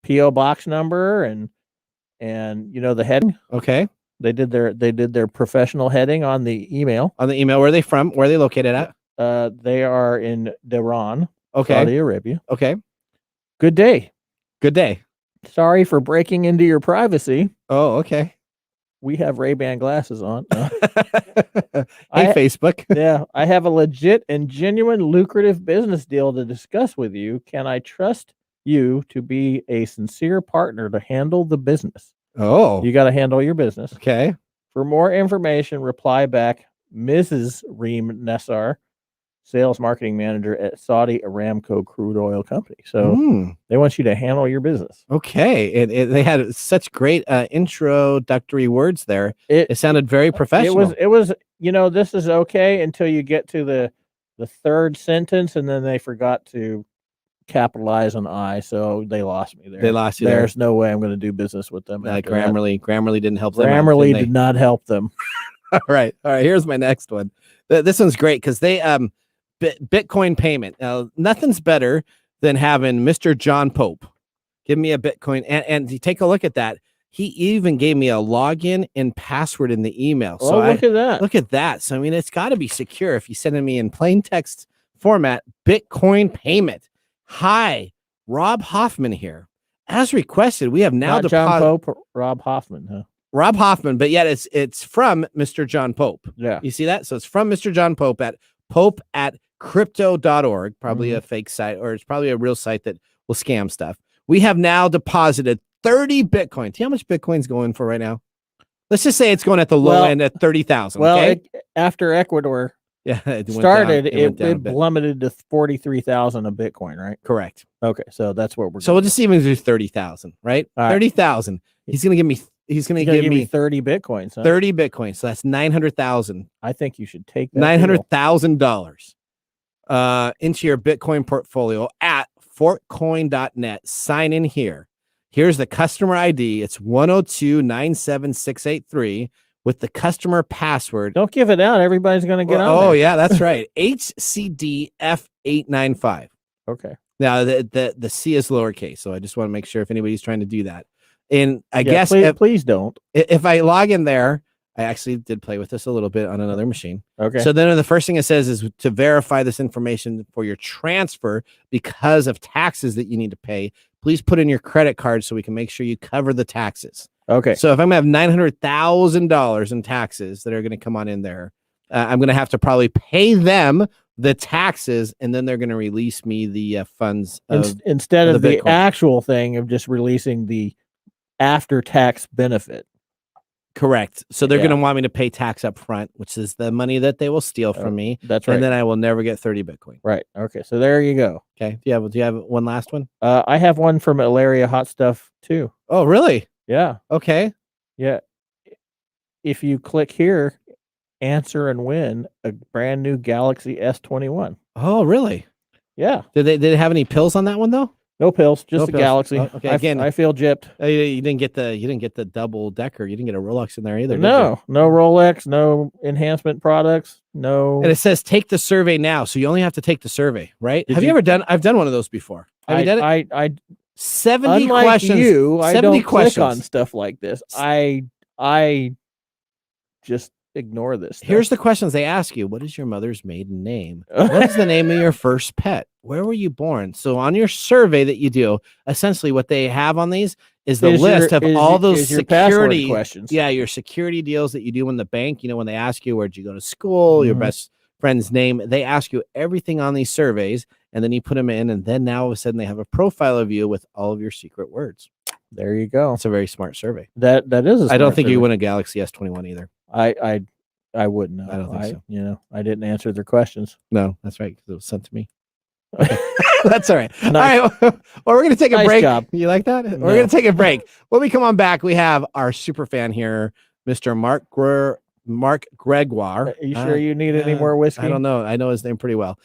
PO box number and the heading.
Okay.
They did their professional heading on the email.
On the email, where are they from? Where are they located at?
They are in Dhahran,
okay,
Saudi Arabia.
Okay.
Good day.
Good day.
Sorry for breaking into your privacy.
Oh, okay.
We have Ray-Ban glasses on.
Facebook.
Yeah, I have a legit and genuine lucrative business deal to discuss with you. Can I trust you to be a sincere partner to handle the business?
Oh,
you got to handle your business.
Okay.
For more information, reply back Mrs. Reem Nessar, sales marketing manager at Saudi Aramco Crude Oil Company. So they want you to handle your business.
Okay. They had such great introductory words there. It sounded very professional.
It was, this is okay until you get to the third sentence, and then they forgot to capitalize on I, so they lost me there.
They lost you
There's no way I'm going to do business with them.
Grammarly didn't help them.
Grammarly did not help them.
All right. Here's my next one. This one's great because they Bitcoin payment. Nothing's better than having Mr. John Pope give me a Bitcoin, and you take a look at that. He even gave me a login and password in the email. So
look at that.
Look at that. So I mean, it's got to be secure if you send me in plain text format. Bitcoin payment. Hi, Rob Hoffman here. As requested, we have now
Not John Pope, Rob Hoffman, huh?
Rob Hoffman, but yet it's from Mr. John Pope.
Yeah.
You see that? So it's from Mr. John Pope at crypto.org, probably a fake site, or it's probably a real site that will scam stuff. We have now deposited 30 Bitcoin. See how much Bitcoin's going for right now? Let's just say it's going at the low end at 30,000.
Well,
okay?
After Ecuador
it
started,
went down
it plummeted to 43,000 a Bitcoin, right?
Correct.
Okay, so that's what we're
So we'll just even do 30,000, right?
All right.
30,000. He's gonna give me
30 Bitcoins. Huh?
30 Bitcoins. So that's 900,000.
I think you should take that
$900,000 into your Bitcoin portfolio at fortcoin.net. Sign in here. Here's the customer ID. It's 102-97683 with the customer password.
Don't give it out. Everybody's going to get on.
Oh,
there.
yeah, that's right. HCDF895.
Okay.
Now, the C is lowercase, so I just want to make sure if anybody's trying to do that. And I guess
please don't.
If I log in there, I actually did play with this a little bit on another machine.
Okay.
So then the first thing it says is to verify this information for your transfer because of taxes that you need to pay. Please put in your credit card so we can make sure you cover the taxes.
Okay.
So if I'm going to have $900,000 in taxes that are going to come on in there, I'm going to have to probably pay them the taxes, and then they're going to release me the funds
instead of the
Bitcoin.
actual thing of just releasing the after-tax benefit.
Correct. So they're going to want me to pay tax up front, which is the money that they will steal from me.
That's right.
And then I will never get 30 Bitcoin.
Right. Okay. So there you go.
Okay. Do you have one last one?
I have one from Ilaria Hot Stuff too.
Oh, really?
Yeah.
Okay.
Yeah. If you click here, answer and win a brand new Galaxy S21.
Oh, really?
Yeah.
Did they have any pills on that one though?
No pills, just
No
the
pills.
Galaxy.
Oh, okay. Again,
I feel gypped.
You didn't get the double decker. You didn't get a Rolex in there either.
No Rolex, no enhancement products, no.
And it says take the survey now, so you only have to take the survey, right? Have you ever done? I've done one of those before. Have you done it?
I
70
unlike
questions.
you, I
70
don't
questions
click on stuff like this. I just ignore this stuff.
Here's the questions they ask you. What is your mother's maiden name? What is the name of your first pet? Where were you born? So on your survey that you do, essentially what they have on these is the list of all those security
questions.
Yeah, your security deals that you do in the bank. You know, when they ask you where'd you go to school, your best friend's name, they ask you everything on these surveys, and then you put them in, and then now all of a sudden they have a profile of you with all of your secret words.
There you go.
It's a very smart survey.
That is.
I don't think you win a Galaxy S21 either.
I wouldn't know.
I don't think so.
You know, I didn't answer their questions.
No, that's right, because it was sent to me. That's all right.
Nice.
All right. Well, we're going to take a
Nice
break.
job.
You like that?
No.
We're going to take a break. When we come on back, we have our super fan here, Mr. Mark Gregoire.
Are you sure you need any more whiskey?
I don't know. I know his name pretty well.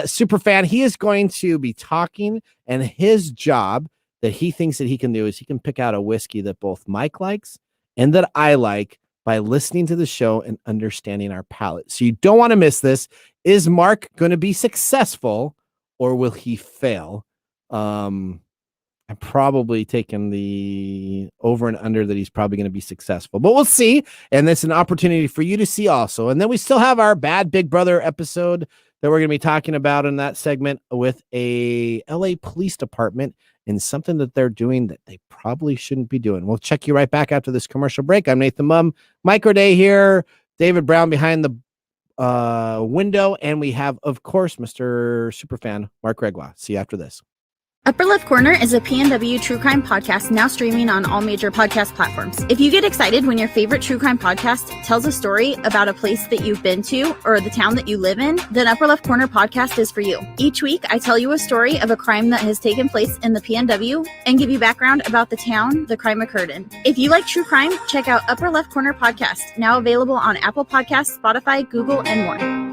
Super fan. He is going to be talking, and his job that he thinks that he can do is he can pick out a whiskey that both Mike likes and that I like by listening to the show and understanding our palate. So you don't want to miss this. Is Mark going to be successful or will he fail? I'm probably taking the over and under that he's probably going to be successful, but we'll see. And that's an opportunity for you to see also. And then we still have our Bad Big Brother episode that we're going to be talking about in that segment with a LA Police Department and something that they're doing that they probably shouldn't be doing. We'll check you right back after this commercial break. I'm Nathan Mumm, Micro Day here, David Brown behind the window, and we have, of course, Mr. Superfan Mark Gregoire. See you after this.
Upper Left Corner is a PNW true crime podcast now streaming on all major podcast platforms. If you get excited when your favorite true crime podcast tells a story about a place that you've been to or the town that you live in, then Upper Left Corner podcast is for you. Each week, I tell you a story of a crime that has taken place in the PNW and give you background about the town the crime occurred in. If you like true crime, check out Upper Left Corner podcast, now available on Apple Podcasts, Spotify, Google, and more.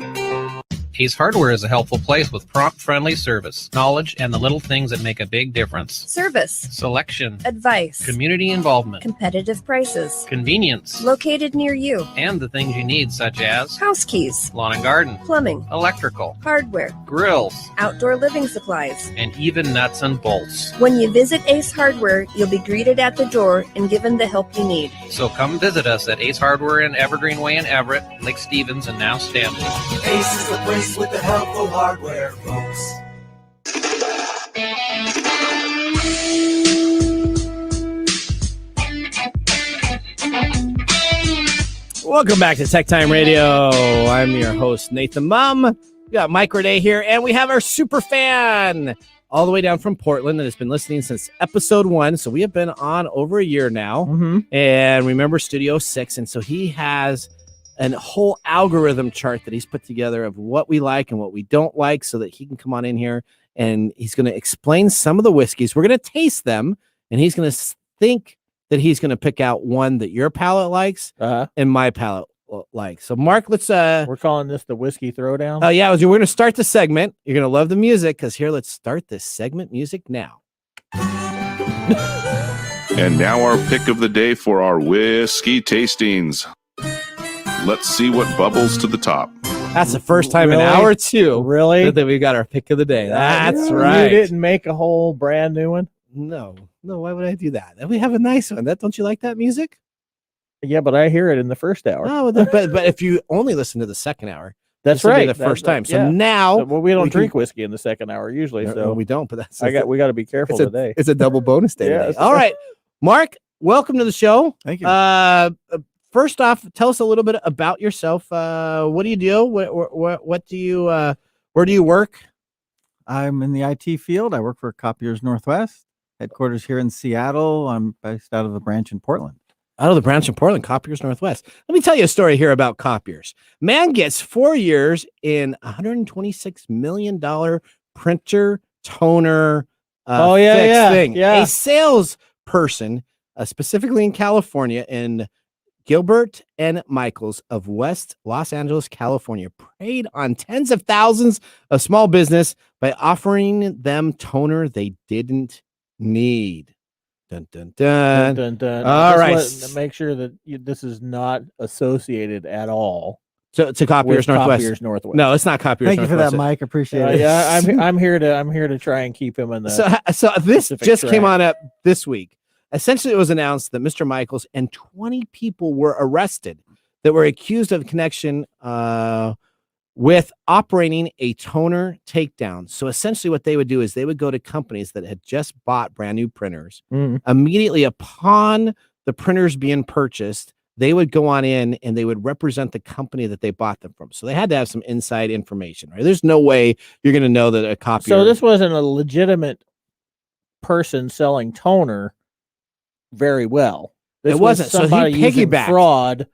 Ace Hardware is a helpful place with prompt, friendly service, knowledge, and the little things that make a big difference.
Service,
Selection,
advice,
community involvement,
competitive prices,
convenience,
located near you,
and the things you need such as
house keys,
lawn and garden,
plumbing,
electrical,
hardware,
grills,
outdoor living supplies,
and even nuts and bolts.
When you visit Ace Hardware, you'll be greeted at the door and given the help you need.
So come visit us at Ace Hardware in Evergreen Way in Everett, Lake Stevens, and now Stanley.
Ace is the place with the helpful hardware, folks.
Welcome back to TechTime Radio. I'm your host, Nathan Mumm. We got Micro Day here, and we have our super fan all the way down from Portland that has been listening since episode 1. So we have been on over a year now. And remember Studio 6. And so he has a whole algorithm chart that he's put together of what we like and what we don't like so that he can come on in here and he's going to explain some of the whiskeys. We're going to taste them and he's going to think that he's going to pick out one that your palate likes and my palate likes. So, Mark, let's.
We're calling this the Whiskey Throwdown.
Oh, yeah. We're going to start the segment. You're going to love the music because here, let's start this segment music now.
And now our pick of the day for our whiskey tastings. Let's see what bubbles to the top.
That's the first time in hour 2.
Really?
That we've got our pick of the day. That's right.
You didn't make a whole brand new one?
No. Why would I do that? We have a nice one. Don't you like that music?
Yeah, but I hear it in the first hour.
Oh, but if you only listen to the second hour,
that's
this will be
right.
the first time. So
yeah.
now,
we don't drink whiskey in the second hour usually.
No, we don't. But that's
we got to be careful today.
It's a double bonus day.
Yeah,
today. All right, Mark, welcome to the show.
Thank you.
First off, tell us a little bit about yourself. What do you do? What do you? Where do you work?
I'm in the IT field. I work for Copiers Northwest, headquarters here in Seattle. I'm based out of a branch in Portland.
Out of the branch in Portland, Copiers Northwest. Let me tell you a story here about Copiers. Man gets 4 years in $126 million printer toner thing.
Yeah.
A salesperson, specifically in California, in Gilbert and Michaels of West Los Angeles, California, preyed on tens of thousands of small business by offering them toner they didn't need. Dun, dun, dun.
Dun, dun, dun.
All right.
Make sure that this is not associated at all.
To Copiers Northwest.
Copiers Northwest.
No, it's not Copiers
Thank you
Northwest.
for that, Mike. Appreciate it.
Yeah, I'm here to try and keep him in the.
So this
specific
just
track.
came on up this week. Essentially, it was announced that Mr. Michaels and 20 people were arrested that were accused of connection with operating a toner takedown. So essentially what they would do is they would go to companies that had just bought brand new printers. Immediately upon the printers being purchased, they would go on in and they would represent the company that they bought them from. So they had to have some inside information, right? There's no way you're going to know that a copier.
So this wasn't a legitimate person selling toner very well. This
It wasn't. So he
somebody using
piggybacked.
fraud.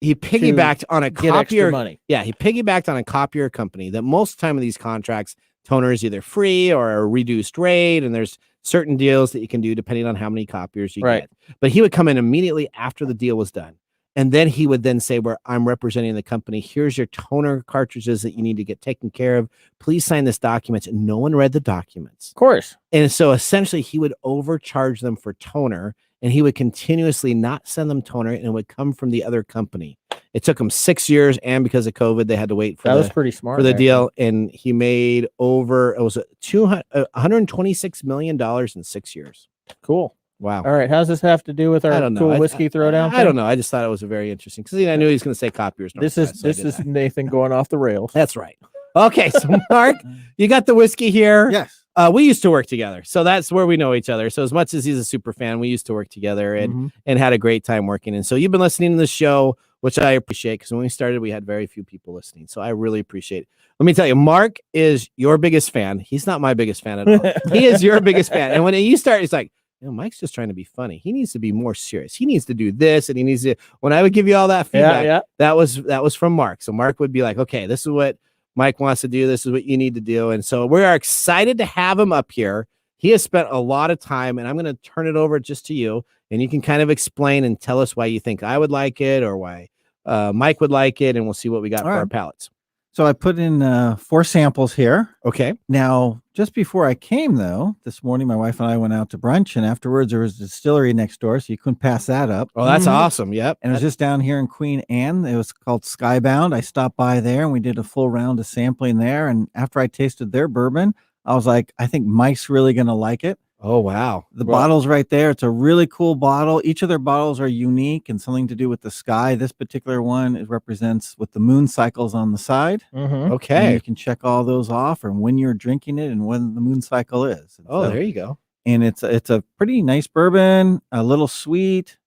He piggybacked on a
get extra
copier.
money.
Yeah, he piggybacked on a copier company that most of the time of these contracts, toner is either free or a reduced rate, and there's certain deals that you can do depending on how many copiers you get. But he would come in immediately after the deal was done. And then he would then say, "Where I'm representing the company, here's your toner cartridges that you need to get taken care of. Please sign this document." And no one read the documents.
Of course.
And so essentially he would overcharge them for toner, and he would continuously not send them toner, and it would come from the other company. It took him 6 years, and because of COVID, they had to wait for
That was pretty smart
for the
actually.
deal. And he made over $126 million in 6 years.
Cool.
Wow.
All right. How does this have to do with
I
our
don't know.
cool
I-
whiskey throwdown?
I don't know. I just thought it was a very interesting because I knew he was going to say copiers.
This is Nathan going off the rails.
That's right. Okay, so Mark, you got the whiskey here.
Yes.
We used to work together, so that's where we know each other. So as much as he's a super fan, we used to work together and had a great time working. And so you've been listening to the show, which I appreciate because when we started, we had very few people listening. So I really appreciate it. Let me tell you, Mark is your biggest fan. He's not my biggest fan at all. He is your biggest fan. And when you start, it's like, Mike's just trying to be funny. He needs to be more serious. He needs to do this, and he needs to. When I would give you all that feedback, that was from Mark. So Mark would be like, "Okay, this is what Mike wants to do. This is what you need to do." And so we are excited to have him up here. He has spent a lot of time, and I'm going to turn it over just to you, and you can kind of explain and tell us why you think I would like it or why Mike would like it, and we'll see what we got for our palates.
So I put in 4 samples here.
Okay.
Now, just before I came, though, this morning, my wife and I went out to brunch, and afterwards there was a distillery next door, so you couldn't pass that up.
Oh, that's awesome. Yep.
And it was just down here in Queen Anne. It was called Skybound. I stopped by there, and we did a full round of sampling there. And after I tasted their bourbon, I was like, I think Mike's really going to like it.
Oh, wow.
The bottle's right there. It's a really cool bottle. Each of their bottles are unique and something to do with the sky. This particular one, it represents with the moon cycles on the side.
Okay.
And you can check all those off and when you're drinking it and when the moon cycle is. And
Oh, there you go.
And it's a pretty nice bourbon, a little sweet,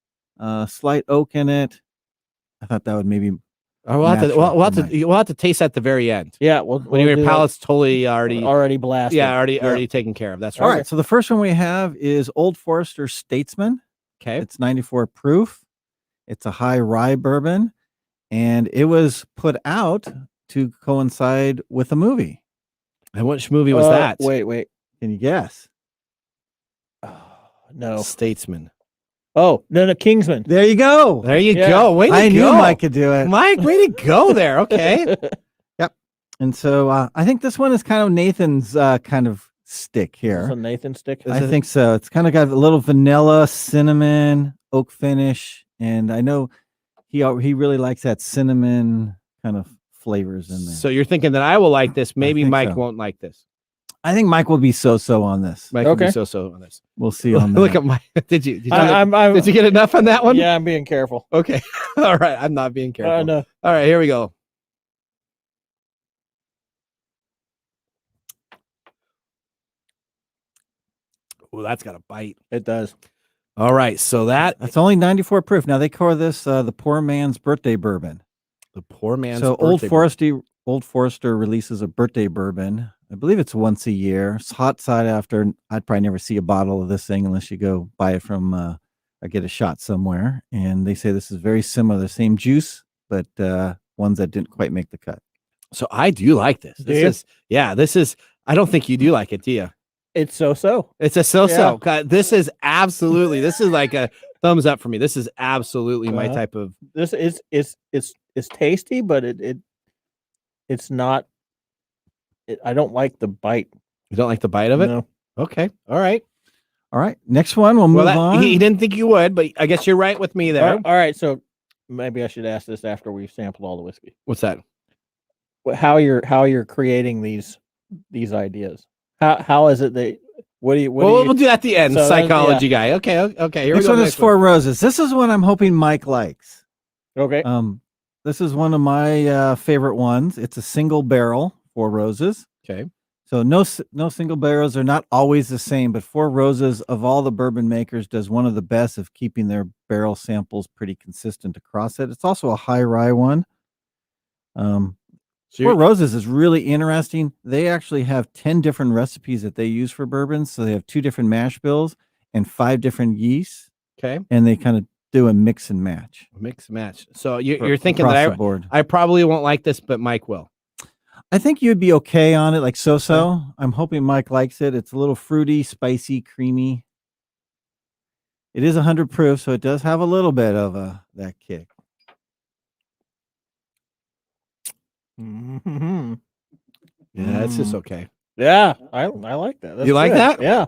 slight oak in it. I thought that would maybe.
We'll have to taste at the very end.
Yeah,
when your palate's totally already
blasted.
Yeah, already taken care of. That's right.
All right. So the first one we have is Old Forester Statesman.
Okay.
It's 94 proof. It's a high rye bourbon, and it was put out to coincide with a movie.
And which movie was that?
Wait. Can you guess?
No.
Statesman.
Oh, no, Kingsman.
There you go. There you go. Way to
I
go.
knew Mike could do it.
Mike, way to go there. Okay.
Yep. And so I think this one is kind of Nathan's kind of stick here.
Is a Nathan stick?
I think so. It's kind of got a little vanilla, cinnamon, oak finish, and I know he really likes that cinnamon kind of flavors in there.
So you're thinking that I will like this. Maybe
think
Mike
so.
won't like this.
I think Mike will be so on this.
Mike will be so on this.
We'll see on that.
Look at Mike. Did you
I'm
did you get enough on that one?
Yeah, I'm being careful.
Okay. All right. I'm not being careful.
No.
All right. Here we go. Oh, that's got a bite.
It does.
All right. So
that's only 94 proof. Now they call this the poor man's birthday bourbon.
The poor man's
so
birthday
Old Forester releases a birthday bourbon. I believe it's once a year. It's hot side after. I'd probably never see a bottle of this thing unless you go buy it from or get a shot somewhere. And they say this is very similar, the same juice, but ones that didn't quite make the cut.
So I do like this. This is I don't think you do like it, do you?
It's so.
It's a so. This is like a thumbs up for me. This is absolutely my type of.
This is it's tasty, but it's not. I don't like the bite.
You don't like the bite of it?
No.
Okay. All right.
Next one. We'll move on.
He didn't think you would, but I guess you're right with me there.
All right. So maybe I should ask this after we've sampled all the whiskey.
What's that?
How you're creating these ideas? How is it that we'll
do that at the end. So psychology guy. Okay. Here
Next
we go.
one is Four Roses. This is one I'm hoping Mike likes.
Okay.
This is one of my favorite ones. It's a single barrel, Four Roses.
Okay.
So no single barrels are not always the same, but Four Roses of all the bourbon makers does one of the best of keeping their barrel samples pretty consistent across it. It's also a high rye one. Four Roses is really interesting. They actually have 10 different recipes that they use for bourbons. So they have 2 different mash bills and 5 different yeasts.
Okay.
And they kind of do a mix and match.
So you're thinking that I probably won't like this, but Mike will.
I think you'd be okay on it, like so. I'm hoping Mike likes it. It's a little fruity, spicy, creamy. It is 100 proof, so it does have a little bit of that kick.
Mm-hmm.
Yeah, it's just okay.
Yeah, I like that. That's
you like
good.
that?
Yeah.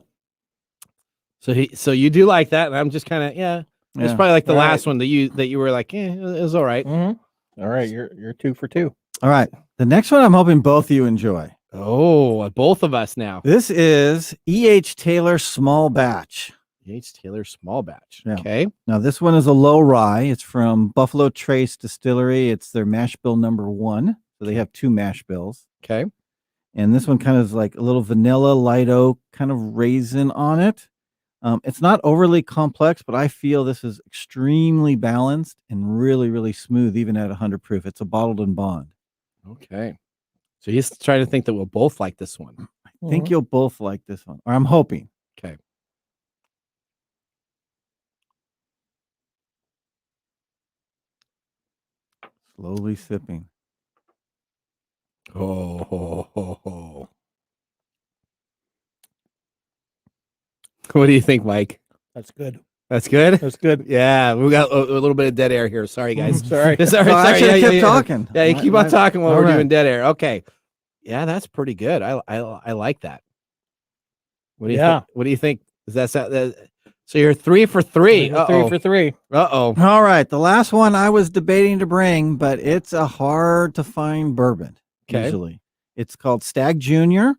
So you do like that, and I'm just kind of It's probably like the
All
last one that you were like, it was all right.
Mm-hmm. All right, you're 2 for 2.
All right, the next one I'm hoping both of you enjoy.
Oh, both of us now.
This is E.H. Taylor Small Batch.
E.H. Taylor Small Batch.
Yeah.
Okay.
Now this one is a low rye. It's from Buffalo Trace Distillery. It's their mash bill number 1. So they have 2 mash bills.
Okay.
And this one kind of is like a little vanilla, light oak, kind of raisin on it. It's not overly complex, but I feel this is extremely balanced and really, really smooth, even at 100 proof. It's a bottled and bond.
Okay. So he's trying to think that we'll both like this one.
I think you'll both like this one, or I'm hoping.
Okay.
Slowly sipping.
Oh. What do you think, Mike?
That's good.
That's good?
That's good.
Yeah, we got a little bit of dead air here. Sorry, guys.
Sorry.
Sorry.
I should have kept talking.
Yeah, you keep on talking while
all
we're
right.
doing dead air. Okay. Yeah, that's pretty good. I like that. What do you think? What do you think? Is that so you're 3 for 3.
3 for 3.
Uh-oh.
All right. The last one I was debating to bring, but it's a hard to find bourbon.
Okay.
Usually. It's called Stag Junior.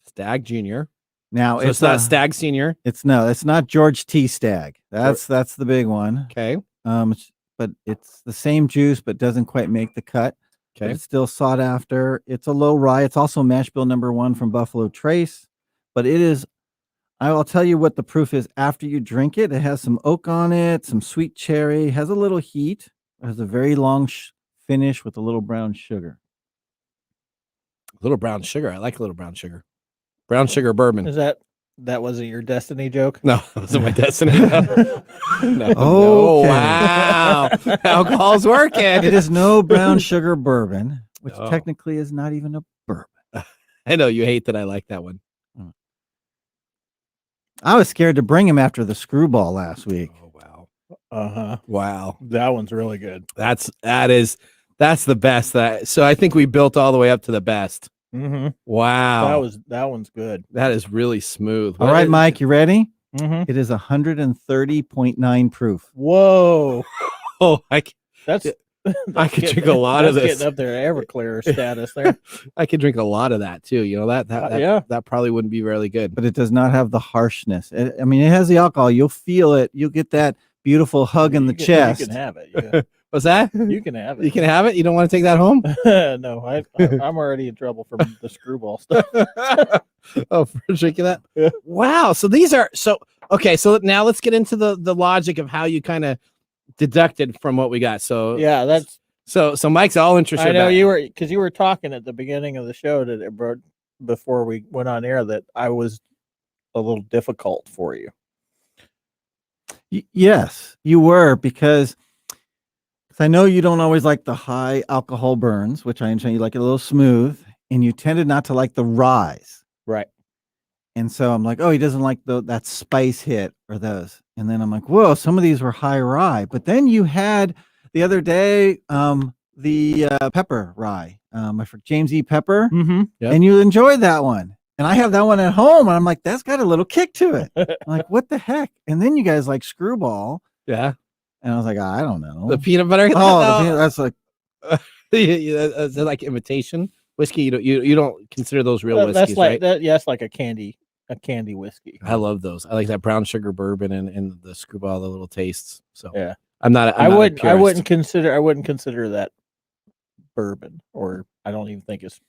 Stag Junior.
Now
So it's not Stag Senior.
It's not George T. Stag. That's the big one.
Okay.
But it's the same juice, but doesn't quite make the cut.
Okay.
But it's still sought after. It's a low rye. It's also mash bill number 1 from Buffalo Trace, but it is. I will tell you what the proof is after you drink it. It has some oak on it, some sweet cherry, has a little heat, it has a very long finish with a little brown sugar.
Little brown sugar. I like little brown sugar. Brown sugar bourbon.
Is that wasn't your destiny joke?
No, that wasn't my destiny. No.
Oh,
wow. Alcohol's working.
It is no brown sugar bourbon, which technically is not even a bourbon.
I know you hate that I like that one.
I was scared to bring him after the screwball last week.
Oh, wow. Wow.
That one's really good.
That's the best. So I think we built all the way up to the best.
Mm-hmm.
Wow.
That one's good.
That is really smooth.
All right, Mike, you ready?
Mm-hmm.
It is 130.9 proof.
Whoa.
Oh, I could drink a lot of this.
Getting up there, Everclear status there.
I could drink a lot of that too. You know that probably wouldn't be really good.
But it does not have the harshness. It has the alcohol. You'll feel it. You'll get that beautiful hug in the chest.
You can have it.
What's that?
You can have it.
You can have it. You don't want to take that home?
No, I'm already in trouble from the screwball stuff.
Oh, for drinking that? Yeah. Wow. So these are okay. So now let's get into the logic of how you kind of deducted from what we got. So
yeah, that's
so Mike's all interested.
I know you were talking at the beginning of the show before we went on air that I was a little difficult for you.
Yes, you were, because I know you don't always like the high alcohol burns, which I understand. You like it a little smooth, and you tended not to like the ryes.
Right.
And so I'm like, oh, he doesn't like that spice hit or those. And then I'm like, whoa, some of these were high rye. But then you had the other day the pepper rye, James E. Pepper, and you enjoyed that one. And I have that one at home, and I'm like, that's got a little kick to it. I'm like, what the heck? And then you guys like Screwball.
Yeah.
And I was like, I don't know.
The peanut butter.
That's like,
is that like imitation whiskey? You don't consider those real whiskeys,
that's like,
right?
That's like a candy whiskey.
I love those. I like that brown sugar bourbon and the Screwball, the little tastes. So
yeah,
I
wouldn't consider that bourbon, or I don't even think it's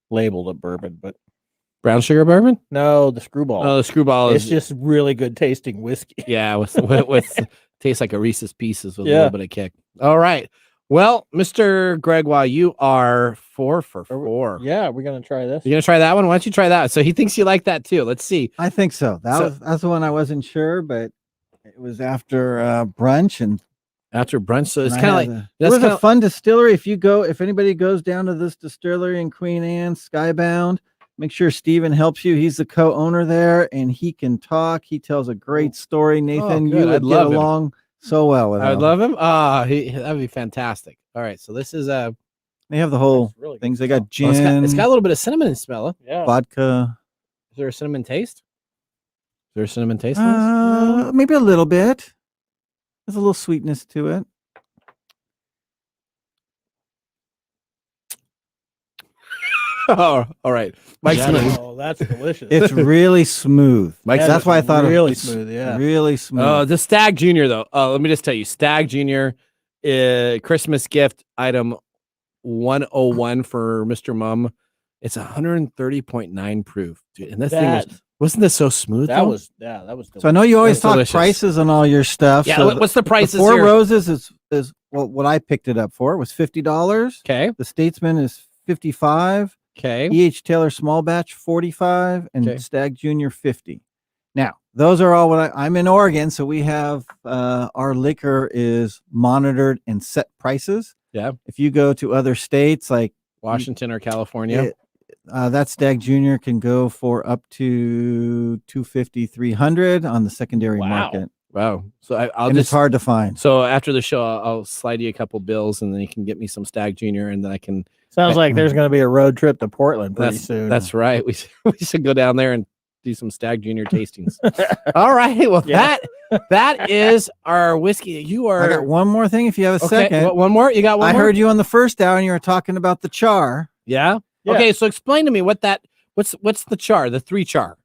labeled a bourbon, but
brown sugar bourbon.
No, the Screwball.
Oh, the Screwball
is just really good tasting whiskey.
Yeah, with tastes like a Reese's Pieces with a little bit of kick. All right. Well, Mr. Gregoire, you are 4 for 4.
Yeah, we're gonna try this.
You're gonna try that one? Why don't you try that? So he thinks you like that too. Let's see.
I think so. That's the one I wasn't sure, but it was after brunch and
after brunch. So it's kind of like
it was a fun distillery. If anybody goes down to this distillery in Queen Anne, Skybound, make sure Steven helps you. He's the co-owner there, and he can talk. He tells a great story. Nathan, you would get along so well with him.
I'd love him. That'd be fantastic. All right, so this is
they have the whole really things. They got gin.
It's got a little bit of cinnamon smell.
Yeah.
Vodka.
Is there a cinnamon taste? Is there a cinnamon taste?
Maybe a little bit. There's a little sweetness to it.
Oh, all right. Mike's
that's delicious.
It's really smooth.
Mike's
that's why I thought
really
it was
smooth. Yeah,
really smooth.
Oh, the Stag Junior though. Let me just tell you, Stag Junior, Christmas gift item 101 for Mr. Mumm. It's 130.9 proof, dude. And this thing wasn't this so smooth?
That was delicious.
So I know you always talk prices on all your stuff.
Yeah,
so
what's the prices?
Four Roses is well, what I picked it up for was $50.
Okay.
The Statesman is $55.
Okay.
E.H. Taylor Small Batch $45 and Stag Junior $50. Now, those are all what I'm in Oregon, so we have our liquor is monitored and set prices.
Yeah.
If you go to other states like
Washington or California,
that Stag Junior can go for up to $250, $300 on the secondary market.
Wow. So
it's hard to find.
So after the show, I'll slide you a couple bills, and then you can get me some Stag Junior, and then I can.
Sounds like there's going to be a road trip to Portland pretty soon.
That's right. We should go down there and do some Stag Junior tastings. All right. Well, that is our whiskey. I
got one more thing. If you have a second,
one more. You got one.
I
more?
heard you on the first hour, and you were talking about the char.
Yeah. Okay. So explain to me what's the char? The 3 char.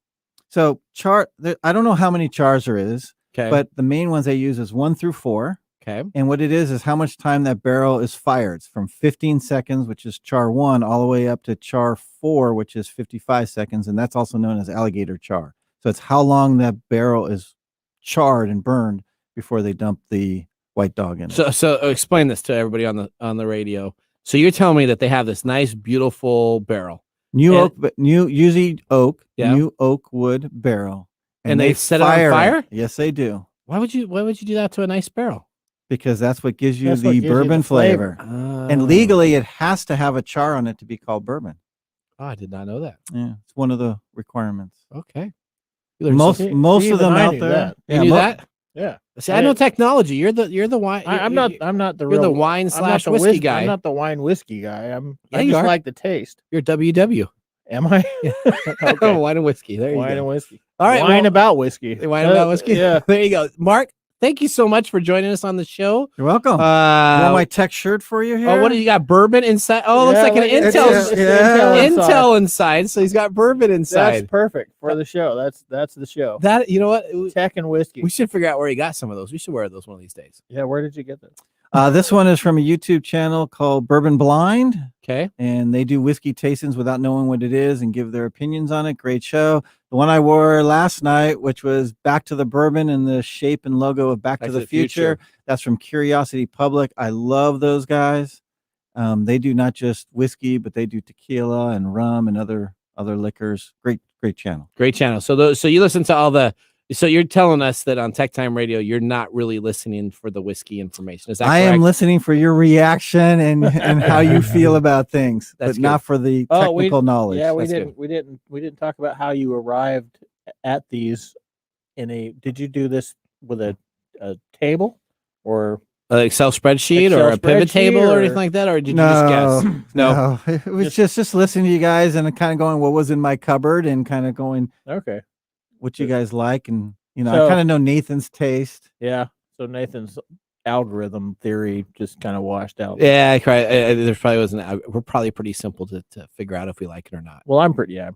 So char. I don't know how many chars there is.
Okay.
But the main ones they use is 1 through 4.
Okay.
And what it is how much time that barrel is fired. It's from 15 seconds, which is char 1, all the way up to char 4, which is 55 seconds. And that's also known as alligator char. So it's how long that barrel is charred and burned before they dump the white dog in it.
So explain this to everybody on the radio. So you're telling me that they have this nice, beautiful barrel. New oak
wood barrel.
And they set it on fire?
Yes, they do.
Why would you do that to a nice barrel?
Because that's what gives you the bourbon flavor. And legally, it has to have a char on it to be called bourbon.
Oh, I did not know that.
Yeah, it's one of the requirements.
Okay.
Most of them out there.
You knew that?
Yeah.
See, I know technology. You're the wine.
I'm not the
You're
real.
the wine
I'm not
/
the
whiskey guy.
I'm not the wine whiskey guy.
Yeah,
I
you
just
are.
like the taste.
You're WW.
Am I?
Okay. Wine and whiskey. There you go.
Wine and whiskey.
All right.
Wine about whiskey.
Wine about whiskey.
Yeah.
There you go. Mark, thank you so much for joining us on the show.
You're welcome. You want my tech shirt for you here?
Oh, what do you got? Bourbon inside? Oh, it looks
Yeah,
like an
look,
Intel.
it's
Intel inside. So he's got bourbon inside.
That's perfect for the show. That's the show.
That, you know what?
Tech and whiskey.
We should figure out where he got some of those. We should wear those one of these days.
Yeah, where did you get this?
This one is from a YouTube channel called Bourbon Blind.
Okay.
And they do whiskey tastings without knowing what it is and give their opinions on it. Great show. The one I wore last night, which was Back to the Bourbon and the shape and logo of Back to the Future. That's from Curiosity Public. I love those guys. They do not just whiskey, but they do tequila and rum and other liquors. Great channel.
Great channel. So you listen to all the. So you're telling us that on TechTime Radio, you're not really listening for the whiskey information. Is that
I
correct?
am listening for your reaction and how you feel about things,
That's
but not for the technical knowledge.
Yeah, we
That's
didn't talk about how you arrived at these did you do this with a table or
an Excel spreadsheet or a pivot table or anything like that? Or did you just guess?
No. It was just listening to you guys and kind of going, what was in my cupboard and kind of going,
okay,
what you guys like. And, I
So-
kind of know Nathan's taste.
Yeah. So Nathan's algorithm theory just kind of washed out.
Yeah, there probably wasn't. We're probably pretty simple to figure out if we like it or not.
Well, I'm pretty.
I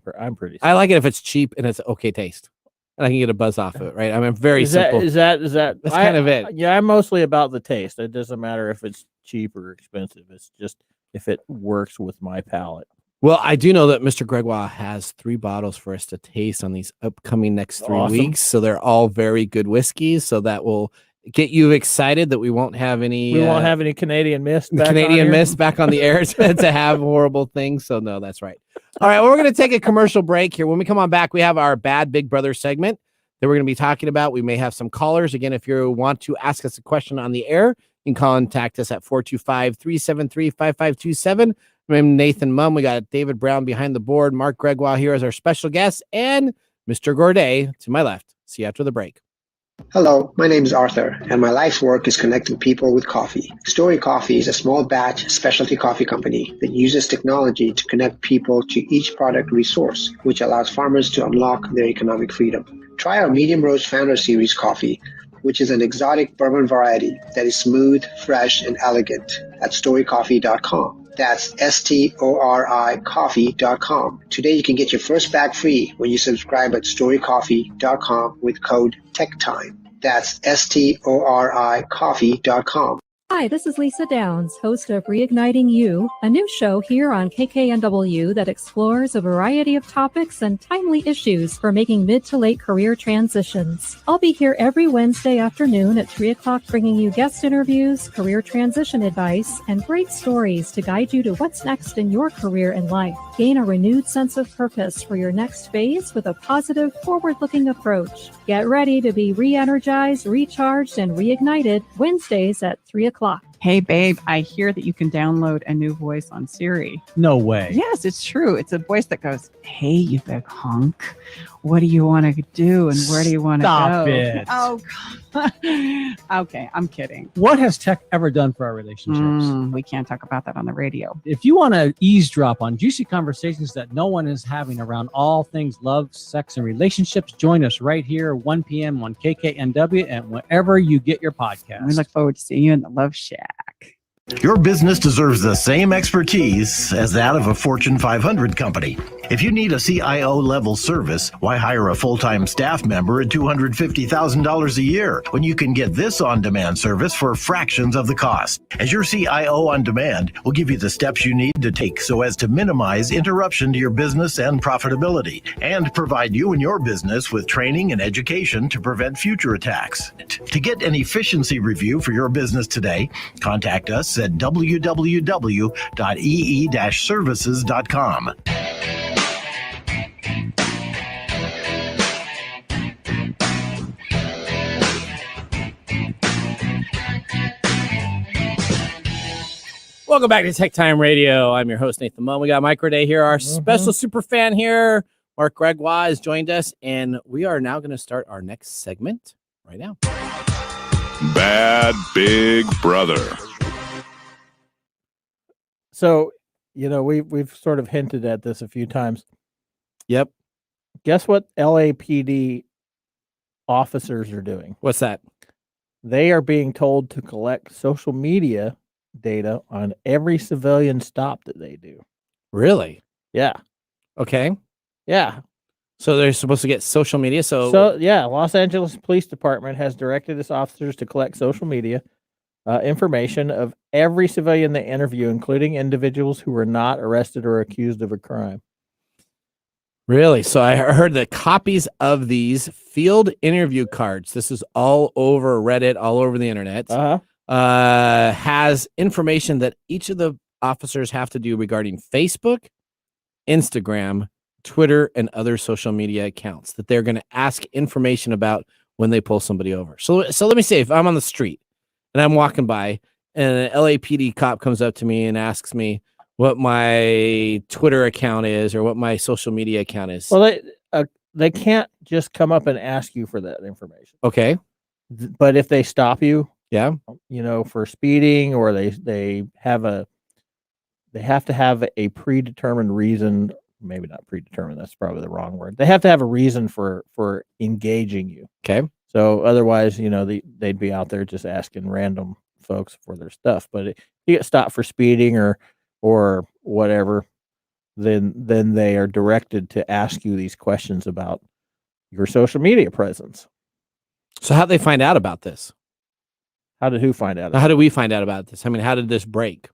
like it if it's cheap and it's okay taste, and I can get a buzz off of it. Right? I mean, very simple.
Is that?
That's kind of it.
Yeah, I'm mostly about the taste. It doesn't matter if it's cheap or expensive. It's just if it works with my palate.
Well, I do know that Mr. Gregoire has 3 bottles for us to taste on these upcoming next 3
Awesome.
weeks. So they're all very good whiskeys. So that will get you excited that we won't have any.
We won't have any Canadian mist. Back
Canadian
on here.
mist back on the air to have horrible things. So no, that's right. All right, well, we're going to take a commercial break here. When we come on back, we have our Bad Big Brother segment that we're going to be talking about. We may have some callers. Again, if you want to ask us a question on the air, you can contact us at 425-373-5527. I'm Nathan Mumm. We got David Brown behind the board, Mark Gregoire here as our special guest, and Mr. Gordy to my left. See you after the break.
Hello, my name is Arthur, and my life's work is connecting people with coffee. Story Coffee is a small batch specialty coffee company that uses technology to connect people to each product resource, which allows farmers to unlock their economic freedom. Try our Medium Roast Founder Series coffee, which is an exotic bourbon variety that is smooth, fresh, and elegant at storycoffee.com. That's STORI coffee.com. Today you can get your first bag free when you subscribe at storycoffee.com with code TechTime. That's STORI coffee.com.
Hi, this is Lisa Downs, host of Reigniting You, a new show here on KKNW that explores a variety of topics and timely issues for making mid to late career transitions. I'll be here every Wednesday afternoon at 3 o'clock bringing you guest interviews, career transition advice, and great stories to guide you to what's next in your career and life. Gain a renewed sense of purpose for your next phase with a positive, forward-looking approach. Get ready to be re-energized, recharged, and reignited Wednesdays at 3 o'clock.
Hey, babe, I hear that you can download a new voice on Siri.
No way.
Yes, it's true. It's a voice that goes, hey, you big hunk. What do you want to do and where do you want to go?
Stop it.
Oh, God. Okay, I'm kidding.
What has tech ever done for our relationships?
We can't talk about that on the radio.
If you want to eavesdrop on juicy conversations that no one is having around all things love, sex, and relationships, join us right here, 1 p.m. on KKNW and wherever you get your podcast.
We look forward to seeing you in the Love Shack.
Your business deserves the same expertise as that of a Fortune 500 company. If you need a CIO level service, why hire a full-time staff member at $250,000 a year when you can get this on-demand service for fractions of the cost? As your CIO on demand will give you the steps you need to take so as to minimize interruption to your business and profitability and provide you and your business with training and education to prevent future attacks. To get an efficiency review for your business today, contact us at www.ee-services.com.
Welcome back to TechTime Radio. I'm your host, Nathan Mumm. We got Mike Day here, our special super fan here. Mark Gregoire has joined us, and we are now going to start our next segment right now.
Bad Big Brother.
So, we've sort of hinted at this a few times.
Yep.
Guess what LAPD officers are doing?
What's that?
They are being told to collect social media data on every civilian stop that they do.
Really?
Yeah.
Okay.
Yeah.
So they're supposed to get social media. So
Los Angeles Police Department has directed its officers to collect social media information of every civilian they interview, including individuals who were not arrested or accused of a crime.
Really? So I heard that copies of these field interview cards, this is all over Reddit, all over the internet, has information that each of the officers have to do regarding Facebook, Instagram, Twitter, and other social media accounts that they're going to ask information about when they pull somebody over. So let me say, if I'm on the street and I'm walking by and an LAPD cop comes up to me and asks me what my Twitter account is or what my social media account is.
Well, they can't just come up and ask you for that information.
Okay.
But if they stop you,
for
speeding, or they have to have a predetermined reason, maybe not predetermined, that's probably the wrong word. They have to have a reason for engaging you.
Okay.
So otherwise, they'd be out there just asking random folks for their stuff. But if you get stopped for speeding or whatever, then they are directed to ask you these questions about your social media presence.
So how'd they find out about this?
How did who find out?
How did we find out about this? I mean, how did this break?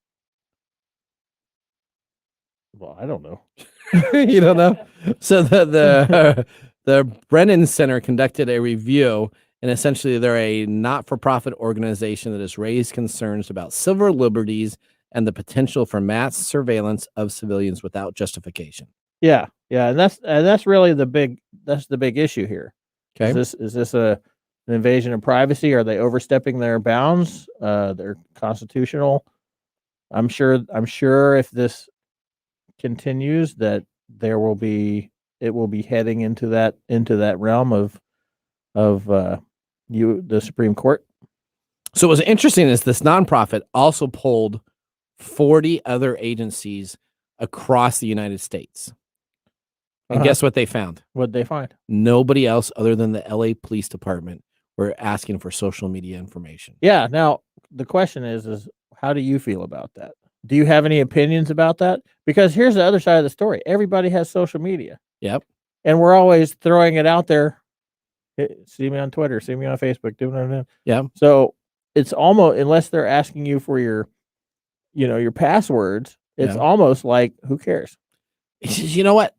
Well, I don't know.
You don't know? So the Brennan Center conducted a review, and essentially they're a not-for-profit organization that has raised concerns about civil liberties and the potential for mass surveillance of civilians without justification.
Yeah, and that's really the big issue here.
Okay,
is this an invasion of privacy? Are they overstepping their bounds? Their constitutional. I'm sure if this continues, that it will be heading into that realm of the Supreme Court.
So what's interesting is this nonprofit also polled 40 other agencies across the United States. And guess what they found?
What'd they find?
Nobody else other than the LA Police Department were asking for social media information.
Yeah. Now, the question is how do you feel about that? Do you have any opinions about that? Because here's the other side of the story. Everybody has social media.
Yep.
And we're always throwing it out there. See me on Twitter, see me on Facebook, doing.
Yeah.
So it's almost, unless they're asking you for your passwords, it's almost like, who cares?
You know what?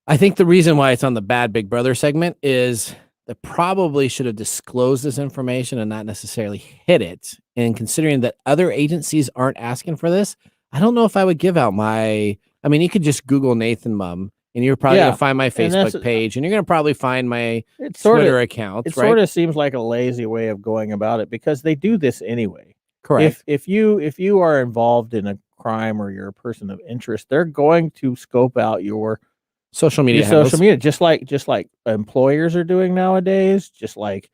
I think the reason why it's on the Bad Big Brother segment is they probably should have disclosed this information and not necessarily hid it. And considering that other agencies aren't asking for this, I don't know if I would give out you could just Google Nathan Mumm and you're probably going to find my Facebook page and you're going to probably find my Twitter account.
It sort of seems like a lazy way of going about it because they do this anyway.
Correct.
If you are involved in a crime or you're a person of interest, they're going to scope out your
social media,
just like employers are doing nowadays, just like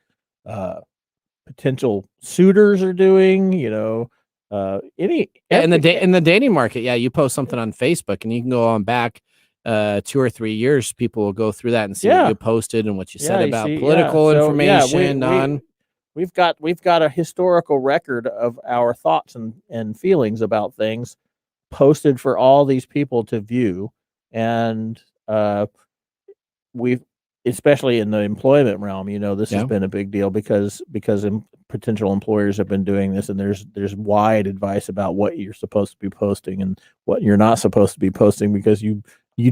potential suitors are doing.
In the dating market, you post something on Facebook and you can go on back 2 or 3 years. People will go through that and see what you posted and what you said about political information.
We've got a historical record of our thoughts and feelings about things posted for all these people to view, and we've, especially in the employment realm, this has been a big deal because potential employers have been doing this, and there's wide advice about what you're supposed to be posting and what you're not supposed to be posting, because you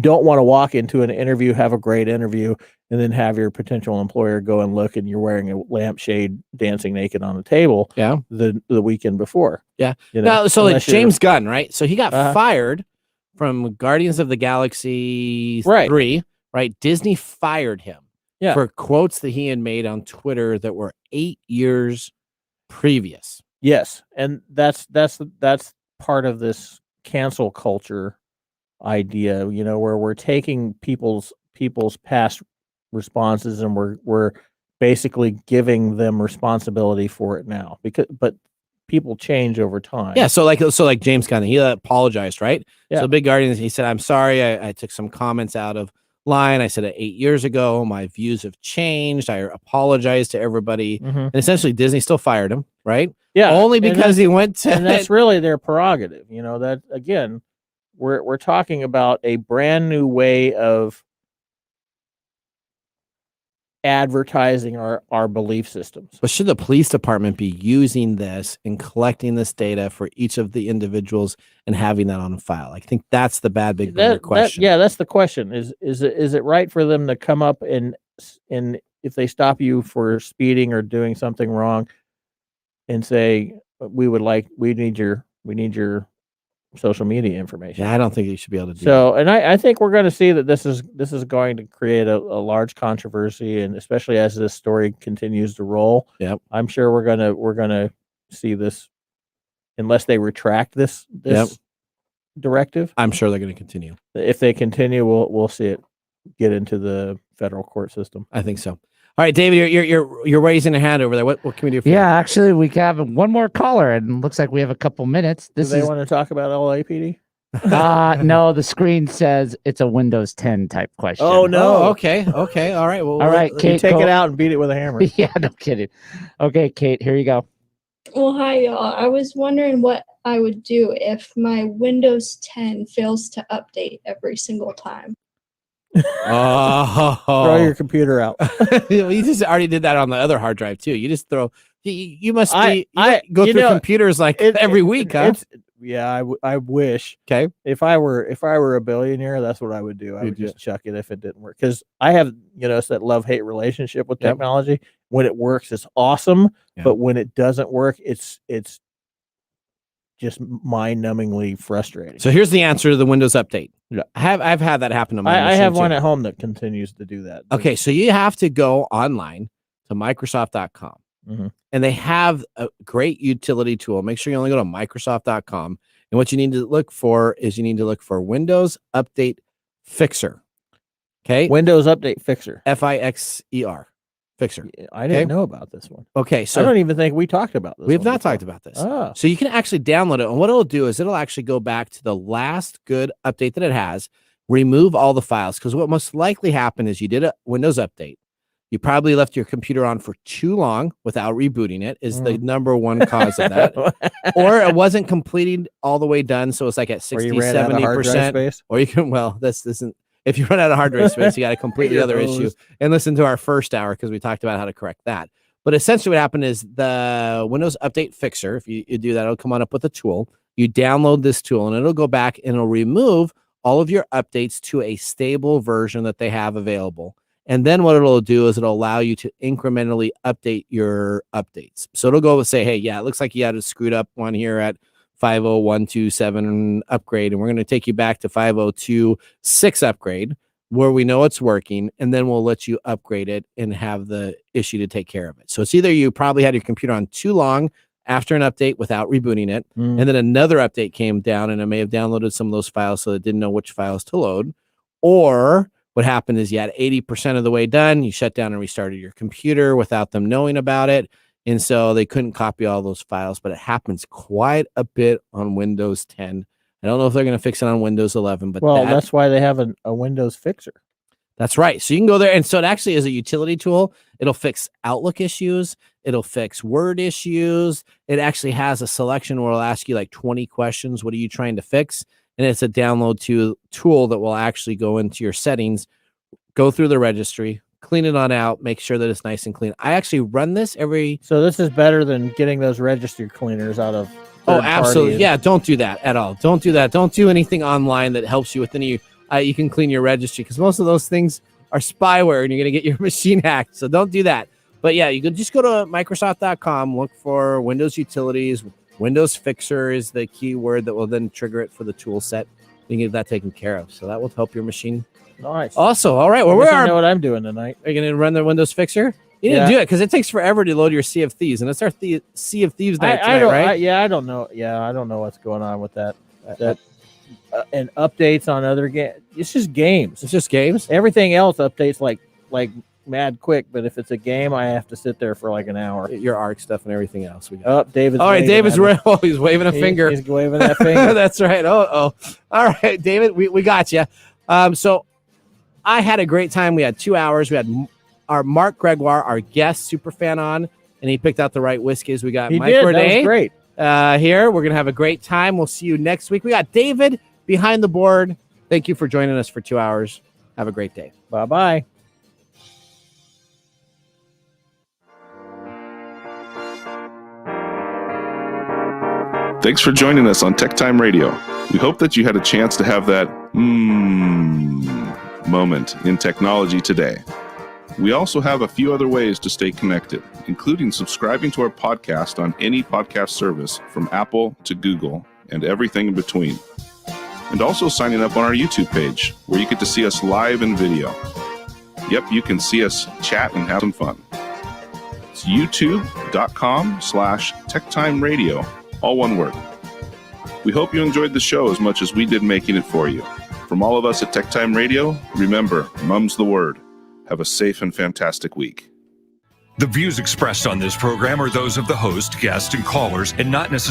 don't want to walk into an interview, have a great interview, and then have your potential employer go and look and you're wearing a lampshade dancing naked on the table the weekend before.
Yeah. Like James Gunn, right? So he got fired from Guardians of the Galaxy 3, right? Disney fired him for quotes that he had made on Twitter that were 8 years previous.
Yes. And that's part of this cancel culture idea, where we're taking people's past responses and we're basically giving them responsibility for it now, but people change over time.
Yeah, so like James kind of he apologized, right?
Yeah.
So Big Guardian, he said, "I'm sorry, I took some comments out of line. I said it 8 years ago. My views have changed. I apologize to everybody." And essentially, Disney still fired him, right?
Yeah,
only because he went to.
And that's really their prerogative. You know, that again, we're talking about a brand new way of advertising our belief systems.
But should the police department be using this and collecting this data for each of the individuals and having that on file? I think that's the bad big question.
That's the question. Is it right for them to come up and if they stop you for speeding or doing something wrong and say we need your social media information?
Yeah, I don't think you should be able to do
so that. And I think we're going to see that this is going to create a large controversy, and especially as this story continues to roll.
Yep.
I'm sure we're gonna see this unless they retract this directive.
I'm sure they're going to continue.
If they continue, we'll see it get into the federal court system.
I think so. All right, David, you're raising a hand over there. What can we do for you?
Yeah, actually, we have one more caller, and it looks like we have a couple minutes.
Do they want to talk about LAPD?
No, the screen says it's a Windows 10 type question.
Oh no!
Okay. All right. Well,
all right, Kate,
take it out and beat it with a hammer.
Yeah, no kidding. Okay, Kate, here you go.
Well, hi, y'all. I was wondering what I would do if my Windows 10 fails to update every single time.
Throw your computer out.
You just already did that on the other hard drive too. You just throw. You must be.
I
go through computers like every week, huh?
Yeah, I wish.
Okay.
If I were a billionaire, that's what I would do. I would just chuck it if it didn't work, because I have it's that love-hate relationship with technology. When it works, it's awesome, but when it doesn't work, it's just mind-numbingly frustrating.
So here's the answer to the Windows update. I've had that happen to my
I have
machine
one
too.
at home that continues to do that.
Okay, so you have to go online to Microsoft.com. And they have a great utility tool. Make sure you only go to Microsoft.com. And what you need to look for is Windows Update Fixer. Okay.
Windows Update Fixer.
FIXER. Fixer.
I didn't know about this one.
Okay. So
I don't even think we talked about this.
We have not talked about this.
Ah.
So you can actually download it. And what it'll do is it'll actually go back to the last good update that it has, remove all the files. Because what most likely happened is you did a Windows update. You probably left your computer on for too long without rebooting it is the number one cause of that. Or it wasn't completed all the way done. So it's like at 60, 70%. Or you can, this isn't, if you run out of hard drive space, you got a completely other issue. And listen to our first hour because we talked about how to correct that. But essentially what happened is the Windows Update Fixer, if you do that, it'll come on up with a tool. You download this tool and it'll go back and it'll remove all of your updates to a stable version that they have available. And then what it'll do is it'll allow you to incrementally update your updates. So it'll go and say, hey, yeah, it looks like you had a screwed up one here at 50127 upgrade. And we're going to take you back to 5026 upgrade where we know it's working. And then we'll let you upgrade it and have the issue to take care of it. So it's either you probably had your computer on too long after an update without rebooting it. And then another update came down and it may have downloaded some of those files so it didn't know which files to load. Or what happened is you had 80% of the way done. You shut down and restarted your computer without them knowing about it. And so they couldn't copy all those files, but it happens quite a bit on Windows 10. I don't know if they're going to fix it on Windows 11, but
that's why they have a Windows Fixer.
That's right. So you can go there. And so it actually is a utility tool. It'll fix Outlook issues. It'll fix Word issues. It actually has a selection where it'll ask you like 20 questions. What are you trying to fix? And it's a download tool that will actually go into your settings, go through the registry, clean it on out, make sure that it's nice and clean. I actually run this So
this is better than getting those registry cleaners out of.
Oh, absolutely. Yeah, don't do that at all. Don't do that. Don't do anything online that helps you with any. You can clean your registry because most of those things are spyware and you're going to get your machine hacked. So don't do that. But yeah, you can just go to Microsoft.com, look for Windows Utilities. Windows Fixer is the keyword that will then trigger it for the tool set. You can get that taken care of. So that will help your machine.
Nice.
Also, all right. Well,
I know what I'm doing tonight.
Are you going to run the Windows Fixer? You didn't do it because it takes forever to load your Sea of Thieves, and it's our Sea of Thieves night tonight, right?
I don't know. Yeah, I don't know what's going on with that. And updates on other games. It's just games.
It's just games.
Everything else updates like mad quick, but if it's a game, I have to sit there for like an hour.
Your ARC stuff and everything else.
David's
all right. David's he's waving a finger.
He's waving that finger.
That's right. Oh. All right, David, we got you. So I had a great time. We had 2 hours. We had our Mark Gregoire, our guest super fan, on, and he picked out the right whiskeys. We got Mike Gordy.
That was great.
Here. We're going to have a great time. We'll see you next week. We got David behind the board. Thank you for joining us for 2 hours. Have a great day.
Bye-bye.
Thanks for joining us on TechTime Radio. We hope that you had a chance to have that moment in technology today. We also have a few other ways to stay connected, including subscribing to our podcast on any podcast service from Apple to Google and everything in between. And also signing up on our YouTube page, where you get to see us live in video. Yep, you can see us chat and have some fun. It's youtube.com/TechTime Radio, all one word. We hope you enjoyed the show as much as we did making it for you. From all of us at TechTime Radio, remember, Mumm's the word. Have a safe and fantastic week.
The views expressed on this program are those of the host, guests, and callers, and not necessarily